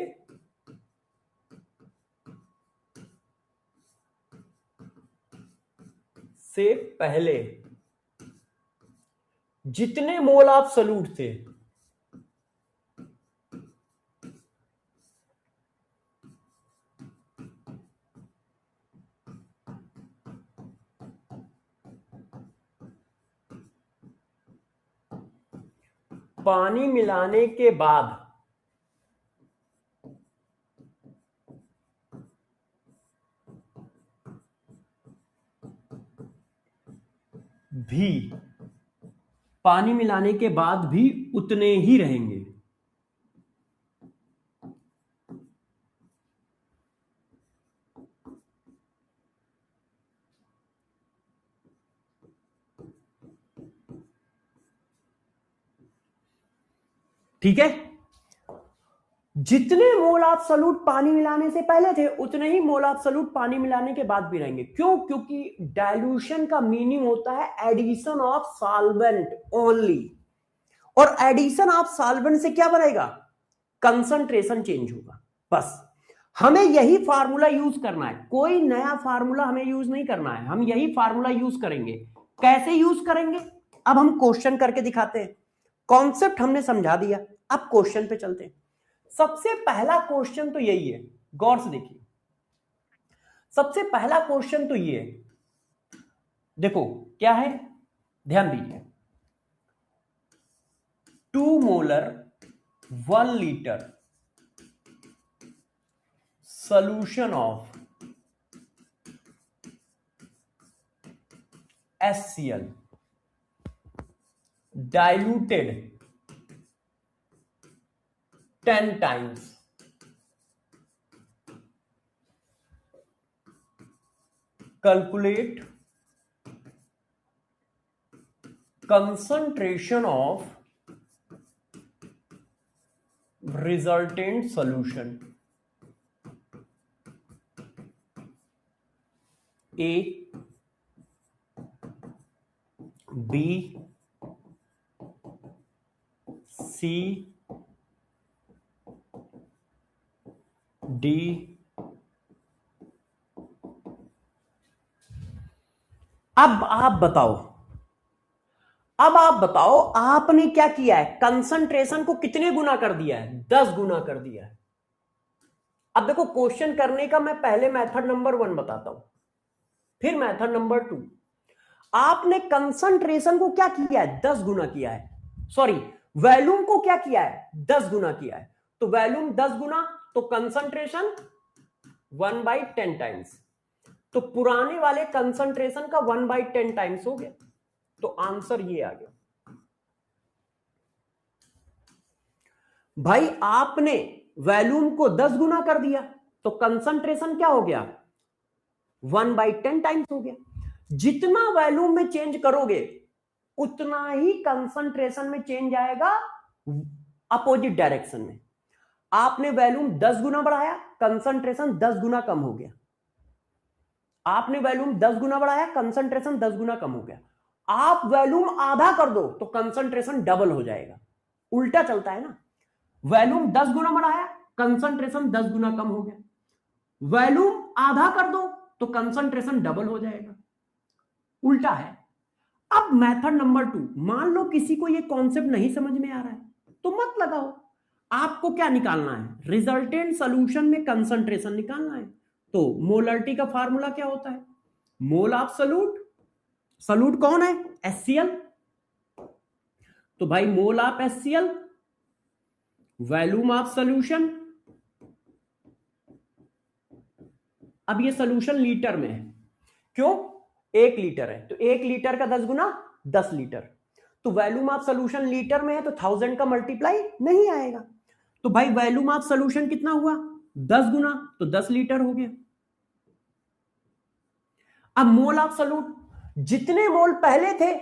A: जितने मोल ऑफ सॉल्यूट थे, पानी मिलाने के बाद भी, पानी मिलाने के बाद भी उतने ही रहेंगे। ठीक है, जितने मोल ऑफ सॉल्यूट पानी मिलाने से पहले थे उतने ही मोल ऑफ सॉल्यूट पानी मिलाने के बाद भी रहेंगे। क्यों, क्योंकि डाइल्यूशन का मीनिंग होता है एडिशन ऑफ सॉल्वेंट ओनली, और एडिशन ऑफ सॉल्वेंट से क्या बनेगा, कंसंट्रेशन चेंज होगा। बस हमें यही फार्मूला यूज करना है, कोई नया फार्मूला हमें यूज नहीं करना है, हम यही फार्मूला यूज करेंगे। कैसे यूज करेंगे, अब हम क्वेश्चन करके दिखाते हैं। कॉन्सेप्ट हमने समझा दिया, अब क्वेश्चन पे चलते हैं। सबसे पहला क्वेश्चन तो यही है, गौर से देखिए, सबसे पहला क्वेश्चन तो ये है, देखो क्या है, ध्यान दीजिए, 2 molar 1 litre solution of HCl diluted 10 times, calculate concentration of resultant solution A, B, C, D, अब आप बताओ, आपने क्या किया है, कंसंट्रेशन को कितने गुना कर दिया है, 10 गुना कर दिया है। अब देखो क्वेश्चन करने का मैं पहले मेथड नंबर 1 बताता हूं, फिर मेथड नंबर 2। आपने कंसंट्रेशन को क्या किया है, 10 गुना किया है, सॉरी वॉल्यूम को क्या किया है, 10 गुना किया है, तो वॉल्यूम 10 गुना, तो कंसंट्रेशन 1/10 टाइम्स, तो पुराने वाले कंसंट्रेशन का 1/10 टाइम्स हो गया, तो आंसर ये आ गया। भाई आपने वॉल्यूम को 10 गुना कर दिया, तो कंसंट्रेशन क्या हो गया, 1/10 टाइम्स हो गया। जितना वॉल्यूम में चेंज करोगे उतना ही कंसंट्रेशन में चेंज आएगा अपोजिट डायरेक्शन में। आपने वॉल्यूम 10 गुना बढ़ाया, कंसंट्रेशन 10 गुना कम हो गया, आपने वॉल्यूम 10 गुना बढ़ाया, कंसंट्रेशन 10 गुना कम हो गया। आप वॉल्यूम आधा कर दो तो कंसंट्रेशन डबल हो जाएगा। उल्टा चलता है ना, वॉल्यूम 10 गुना बढ़ाया, कंसंट्रेशन 10 गुना कम हो गया। वॉल्यूम आधा कर दो तो कंसंट्रेशन डबल हो जाएगा। उल्टा है। अब मेथड नंबर 2, मान लो किसी को ये कॉन्सेप्ट नहीं समझ में आ रहा है तो मत लगाओ। आपको क्या निकालना है, रिजल्टेंट सॉल्यूशन में कंसंट्रेशन निकालना है। तो मोलरिटी का फार्मूला क्या होता है, मोल ऑफ सॉल्यूट। सॉल्यूट कौन है, HCl। तो भाई mole of HCl, volume of solution. अब ये सॉल्यूशन लीटर में है, क्यों, 1 लीटर है तो 1 लीटर का 10 गुना 10 लीटर। तो वॉल्यूम ऑफ सॉल्यूशन लीटर में है तो 1000 का मल्टीप्लाई नहीं आएगा। तो भाई वॉल्यूम ऑफ सॉल्यूशन कितना हुआ, 10 गुना तो 10 लीटर हो गया। अब मोल ऑफ सॉल्यूट, जितने मोल पहले थे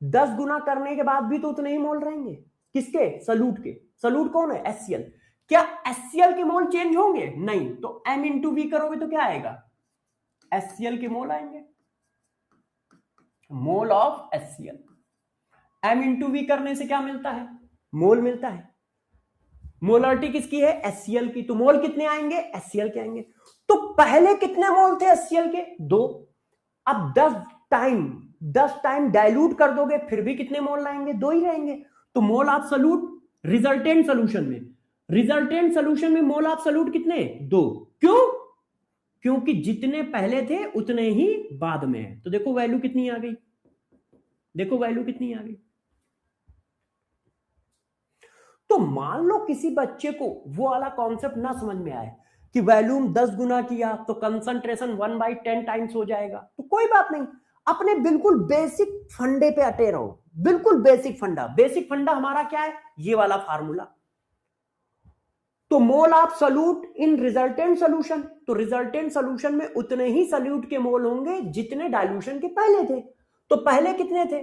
A: 10 गुना करने के बाद भी तो उतने ही मोल रहेंगे। किसके, सॉल्यूट के। सॉल्यूट कौन है, HCl। क्या HCl के मोल चेंज होंगे, नहीं। तो M इंटू V करोगे तो क्या आएगा, HCl के मोल आएंगे, mole of HCl। M into V करने से क्या मिलता है, मोल मिलता है। मोलरिटी किसकी है, HCl की, तो मोल कितने आएंगे, HCl के आएंगे। तो पहले कितने मोल थे HCl के, 2। अब 10 टाइम डाइल्यूट कर दोगे फिर भी कितने मोल आएंगे, 2 ही रहेंगे। तो mole of solute resultant solution में, रिजल्टेंट सॉल्यूशन में मोल ऑफ सॉल्यूट कितने, 2। क्यों, क्योंकि जितने पहले थे उतने ही बाद में है। तो देखो वैल्यू कितनी आ गई, देखो वैल्यू कितनी आ गई। तो मान लो किसी बच्चे को वो वाला कॉन्सेप्ट ना समझ में आए कि वॉल्यूम 10 गुना किया तो कंसंट्रेशन 1/10 टाइम्स हो जाएगा, तो कोई बात नहीं, अपने बिल्कुल बेसिक फंडे पे अटे रहो। बिल्कुल बेसिक फंडा, बेसिक फंडा हमारा क्या है, ये वाला फार्मूला। तो mole of solute in resultant solution, तो रिजल्टेंट सॉल्यूशन में उतने ही सॉल्यूट के मोल होंगे जितने डाइल्यूशन के पहले थे। तो पहले कितने थे,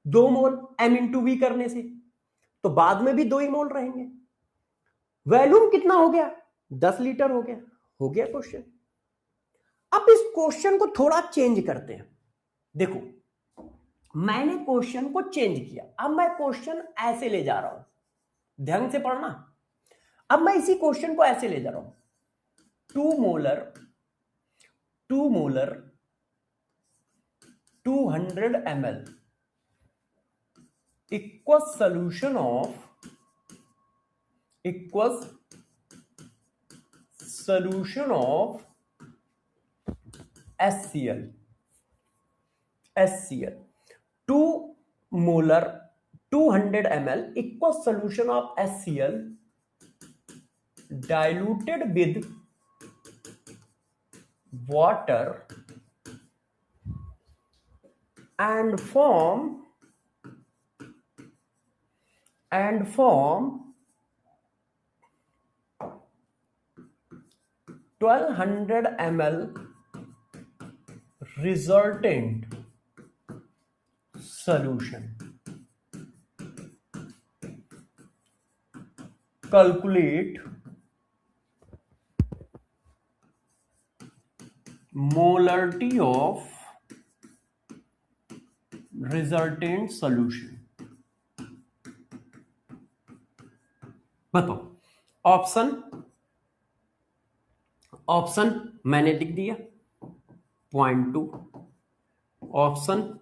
A: 2 मोल, M इंटू V करने से, तो बाद में भी 2 ही मोल रहेंगे। वॉल्यूम कितना हो गया, 10 लीटर हो गया। हो गया क्वेश्चन। अब इस क्वेश्चन को थोड़ा चेंज करते हैं। देखो मैंने क्वेश्चन को चेंज किया, अब मैं क्वेश्चन ऐसे ले जा रहा हूं, ध्यान से पढ़ना। अब मैं इसी क्वेश्चन को ऐसे ले जा रहा हूं, 2 molar 200 ml equals solution of HCl 2 molar 200 ml equals solution of HCl diluted with water and form 1200 ml resultant solution. Calculate molarity of resultant solution. बताओ ऑप्शन मैंने लिख दिया, 0.2 ऑप्शन,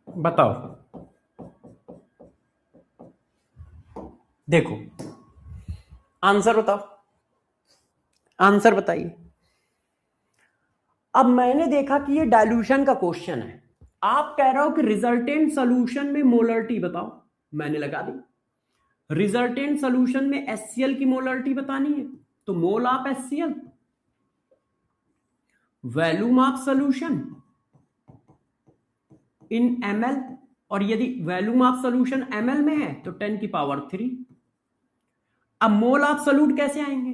A: बताओ। देखो आंसर बताओ, आंसर बताइए। अब मैंने देखा कि ये डाइल्यूशन का क्वेश्चन है, आप कह रहे हो कि रिजल्टेंट सॉल्यूशन में मोलरिटी बताओ, मैंने लगा दी। रिजल्टेंट सॉल्यूशन में HCl की मोलरिटी बतानी है, तो mole of HCl, volume of solution in ml, और यदि वॉल्यूम ऑफ सॉल्यूशन ml में है तो 10 की पावर 3। अब मोल ऑफ सॉल्यूट कैसे आएंगे?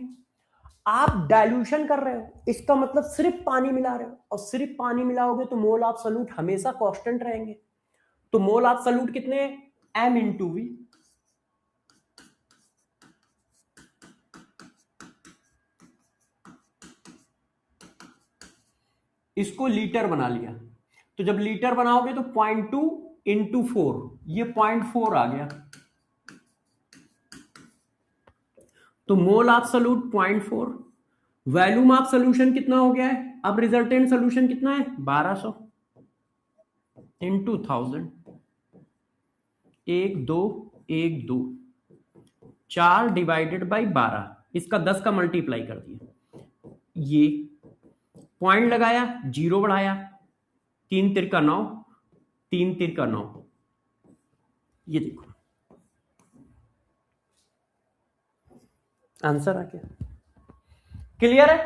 A: आप डाइल्यूशन कर रहे हो, इसका मतलब सिर्फ पानी मिला रहे हो, और सिर्फ पानी मिलाओगे तो मोल ऑफ सॉल्यूट हमेशा कांस्टेंट रहेंगे। तो मोल ऑफ सॉल्यूट कितने हैं? m into V. इसको लीटर बना लिया, तो जब लीटर बनाओगे तो 0.2 इंटू 4, ये 0.4 आ गया। तो mole of solute 0.4, volume of solution कितना हो गया है? अब रिजल्टेंट सॉल्यूशन कितना है? 1200 इंटू 1000। 1 2 1 2 4 डिवाइडेड बाई 12, इसका 10 का मल्टीप्लाई कर दिया, ये पॉइंट लगाया, जीरो बढ़ाया, 3 तिरका 9, 3 तिरका 9, ये देखो आंसर आ गया। क्लियर है?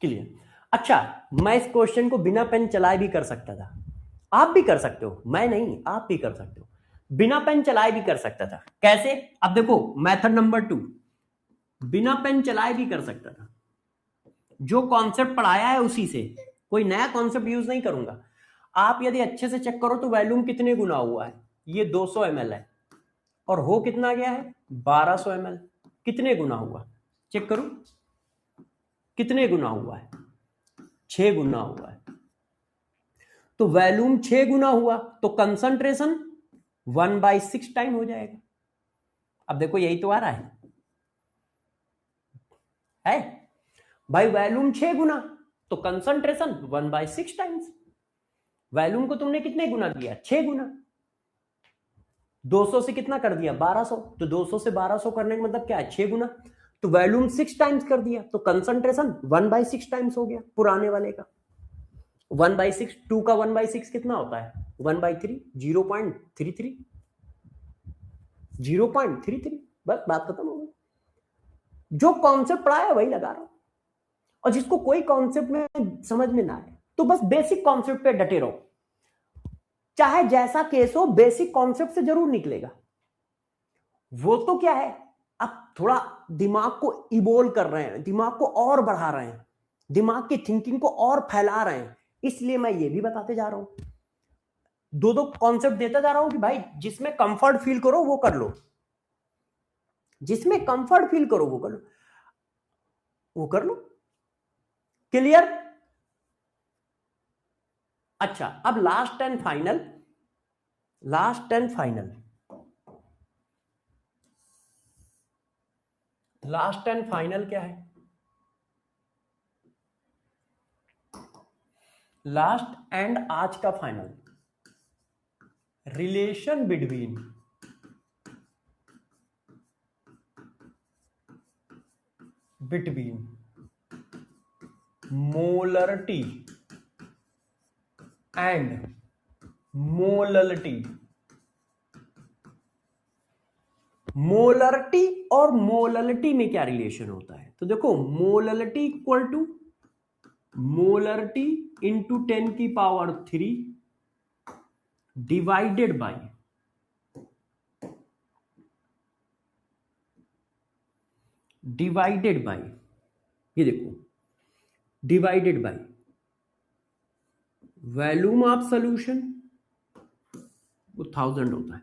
A: क्लियर। अच्छा, मैं इस क्वेश्चन को बिना पेन चलाए भी कर सकता था, आप भी कर सकते हो, मैं नहीं, आप भी कर सकते हो, बिना पेन चलाए भी कर सकता था। कैसे? अब देखो मेथड नंबर 2, बिना पेन चलाए भी कर सकता था, जो कॉन्सेप्ट पढ़ाया है उसी से, कोई नया कॉन्सेप्ट यूज नहीं करूंगा। आप यदि अच्छे से चेक करो तो वॉल्यूम कितने गुना हुआ है? ये 200 ml है, और हो कितना गया है? 1200 ml। कितने गुना हुआ? चेक करो कितने गुना हुआ है? 6 गुना हुआ है। तो वॉल्यूम 6 गुना हुआ तो कंसंट्रेशन 1/6 टाइम हो जाएगा। अब देखो यही तो आ रहा है भाई, वॉल्यूम 6 गुना तो कंसंट्रेशन 1/6 टाइम्स। वॉल्यूम को तुमने कितने गुना किया? 6 गुना। 200 से कितना कर दिया? 1200। तो 200 से 1200 करने का मतलब क्या है? 6 गुना। तो वॉल्यूम 6 टाइम्स कर दिया तो कंसंट्रेशन 1/6 टाइम्स हो गया पुराने वाले का। 1/6, 2 का 1/6 कितना होता है? 1/3, 0.33, 0.33। बस बात खत्म हो गई। जो कॉन्सेप्ट पढ़ा है वही लगा रहा हूं, और जिसको कोई कॉन्सेप्ट में समझ में ना आए तो बस बेसिक कॉन्सेप्ट पे डटे रहो, चाहे जैसा केस हो, बेसिक कॉन्सेप्ट से जरूर निकलेगा। वो तो क्या है, अब थोड़ा दिमाग को इवोल्व कर रहे हैं, दिमाग को और बढ़ा रहे हैं, दिमाग की थिंकिंग को और फैला रहे हैं, इसलिए मैं ये भी बताते जा रहा हूं, दो दो कॉन्सेप्ट देता जा रहा हूं कि भाई जिसमें कंफर्ट फील करो वो कर लो, जिसमें कंफर्ट फील करो वो कर लो, वो कर लो। क्लियर? अच्छा, अब last and final, last and final, last and final क्या है? लास्ट एंड आज का final, relation between molarity and molality. Molarity और मोललिटी में क्या रिलेशन होता है? तो देखो, molality equal to molarity into 10 की पावर 3 डिवाइडेड बाई ये देखो, divided by volume of solution, वो 1000 होता है,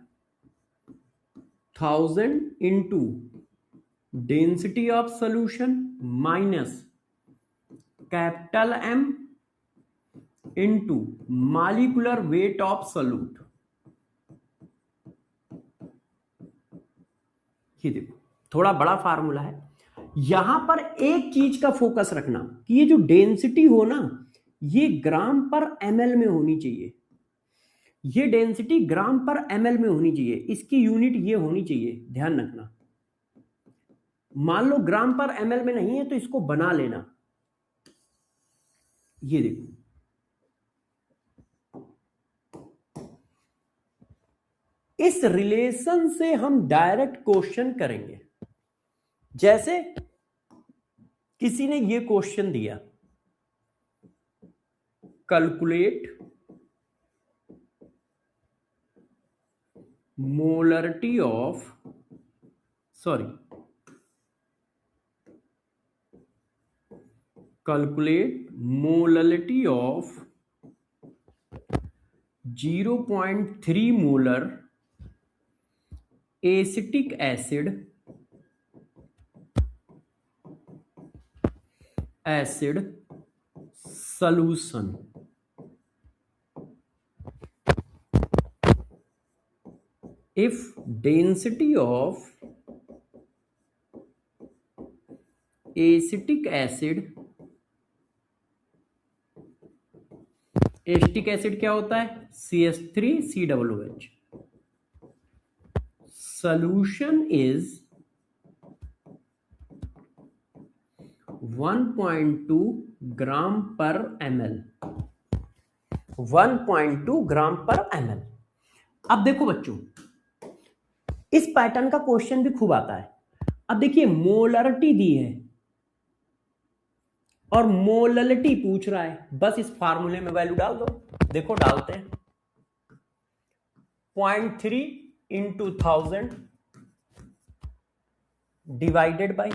A: 1000 into density of solution minus capital M into molecular weight of solute. ये देखो थोड़ा बड़ा फार्मूला है, यहां पर एक चीज का फोकस रखना कि ये जो डेंसिटी हो ना, ये ग्राम पर ml में होनी चाहिए, ये डेंसिटी ग्राम पर ml में होनी चाहिए, इसकी यूनिट ये होनी चाहिए, ध्यान रखना। मान लो ग्राम पर ml में नहीं है तो इसको बना लेना, ये देखो इस रिलेशन से हम डायरेक्ट क्वेश्चन करेंगे। जैसे किसी ने ये क्वेश्चन दिया, calculate molarity of calculate molality of 0.3 molar acetic acid solution. If density of acetic acid, acetic acid क्या होता है? CH3COOH. Solution is 1.2 ग्राम पर ml. 1.2 ग्राम पर ml. अब देखो बच्चों, इस पैटर्न का क्वेश्चन भी खूब आता है. अब देखिए, मोलरिटी दी है और मोललिटी पूछ रहा है. बस इस फार्मूले में वैल्यू डाल दो. देखो डालते हैं. 0.3 into 1000 divided by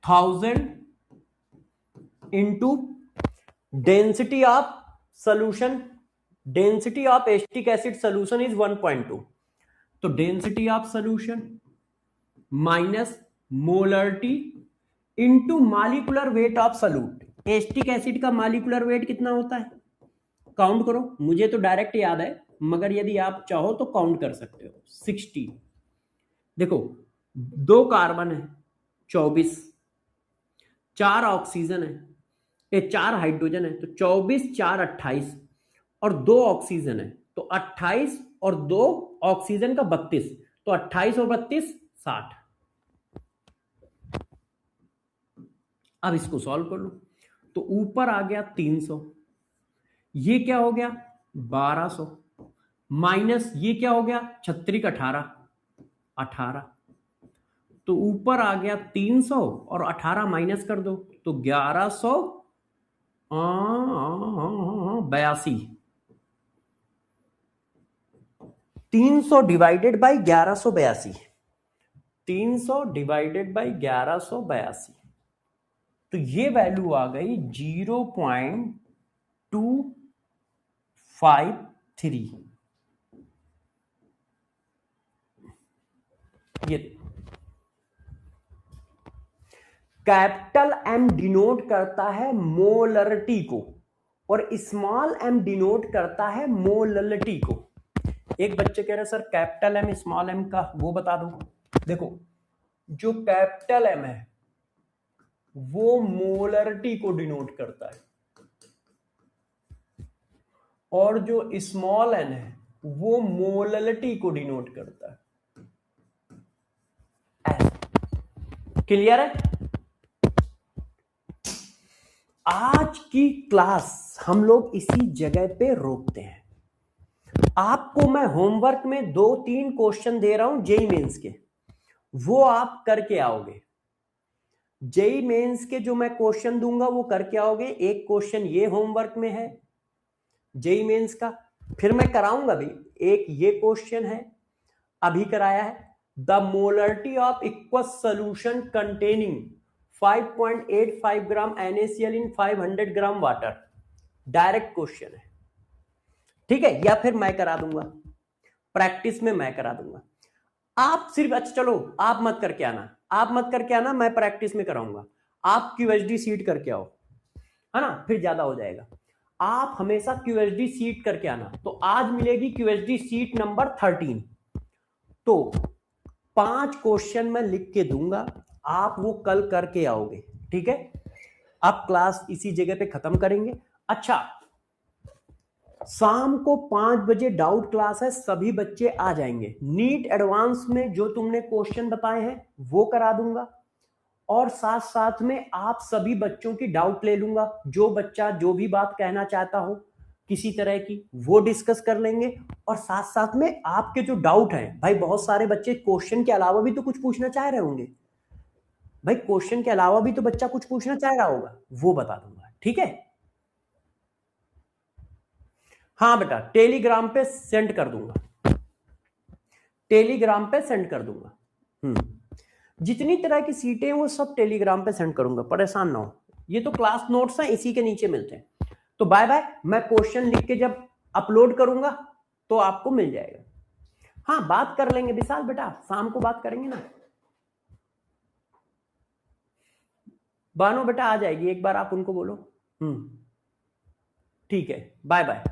A: 1000 into density of solution. Density of acetic acid solution is 1.2. तो density of solution minus molarity into molecular weight of solute. Acetic acid का मॉलिक्यूलर वेट कितना होता है? काउंट करो. मुझे तो डायरेक्ट याद है, मगर यदि आप चाहो तो काउंट कर सकते हो. 60. देखो, 2 कार्बन है 24, 4 ऑक्सीजन है, 4 हाइड्रोजन है, तो 24 4 28 और 2 ऑक्सीजन है, तो 28 और 2 ऑक्सीजन का 32, तो 28 और 32 60. अब इसको सॉल्व कर लो. तो ऊपर आ गया 300, ये क्या हो गया 1200, माइनस ये क्या हो गया 36 18, तो ऊपर आ गया 300 और 18 माइनस कर दो तो 1182. 300 डिवाइडेड बाई 1182. 300 डिवाइडेड बाई 1182, तो ये वैल्यू आ गई 0.253. ये कैपिटल एम डिनोट करता है मोलरिटी को और स्मॉल एम डिनोट करता है मोललिटी को. एक बच्चे कह रहे sir capital M small M का वो बता दो. देखो, जो कैपिटल एम है वो मोलरिटी को डिनोट करता है और जो स्मॉल एन है वो मोललिटी को डिनोट करता है. क्लियर है? आज की क्लास हम लोग इसी जगह पे रोकते हैं. आपको मैं होमवर्क में 2-3 क्वेश्चन दे रहा हूं जेई मेंस के, वो आप करके आओगे. जेई मेंस के जो मैं क्वेश्चन दूंगा वो करके आओगे. एक क्वेश्चन ये होमवर्क में है जेई मेंस का, फिर मैं कराऊंगा भी. एक ये क्वेश्चन है, अभी कराया है, the molarity of equals solution containing 5.85 gram NaCl in 500 gram water. Direct question है, ठीक है. या फिर मैं करा दूंगा, प्रैक्टिस में मैं करा दूंगा. आप सिर्फ, अच्छा चलो आप मत करके आना, मैं प्रैक्टिस में कराऊंगा. आप QHD सीट करके आओ, है ना, फिर ज्यादा हो जाएगा. आप हमेशा QHD सीट करके आना. तो आज मिलेगी QHD सीट नंबर 13. तो 5 क्वेश्चन मैं लिख के दूंगा, आप वो कल करके आओगे, ठीक है. आप क्लास इसी जगह पे खत्म करेंगे. अच्छा, शाम को 5 बजे डाउट क्लास है, सभी बच्चे आ जाएंगे. नीट एडवांस में जो तुमने क्वेश्चन बताए हैं वो करा दूंगा और साथ साथ में आप सभी बच्चों की डाउट ले लूंगा. जो बच्चा जो भी बात कहना चाहता हो किसी तरह की, वो डिस्कस कर लेंगे. और साथ साथ में आपके जो डाउट है, भाई बहुत सारे बच्चे क्वेश्चन के अलावा भी तो कुछ पूछना चाह रहे होंगे. भाई क्वेश्चन के अलावा भी तो बच्चा कुछ पूछना चाह रहा होगा, वो बता दूंगा, ठीक है. हाँ बेटा, टेलीग्राम पे सेंड कर दूंगा. टेलीग्राम पे सेंड कर दूंगा। जितनी तरह की सीटें हैं वो सब टेलीग्राम पे सेंड करूंगा, परेशान ना हो। ये तो क्लास नोट्स हैं, इसी के नीचे मिलते हैं। तो बाय बाय, मैं क्वेश्चन लिख के जब अपलोड करूंगा तो आपको मिल जाएगा। हाँ, बात कर लेंगे विशाल बेटा, शाम को बात करेंगे ना। बानो बेटा आ जाएगी, एक बार आप उनको बोलो। ठीक है, बाय बाय।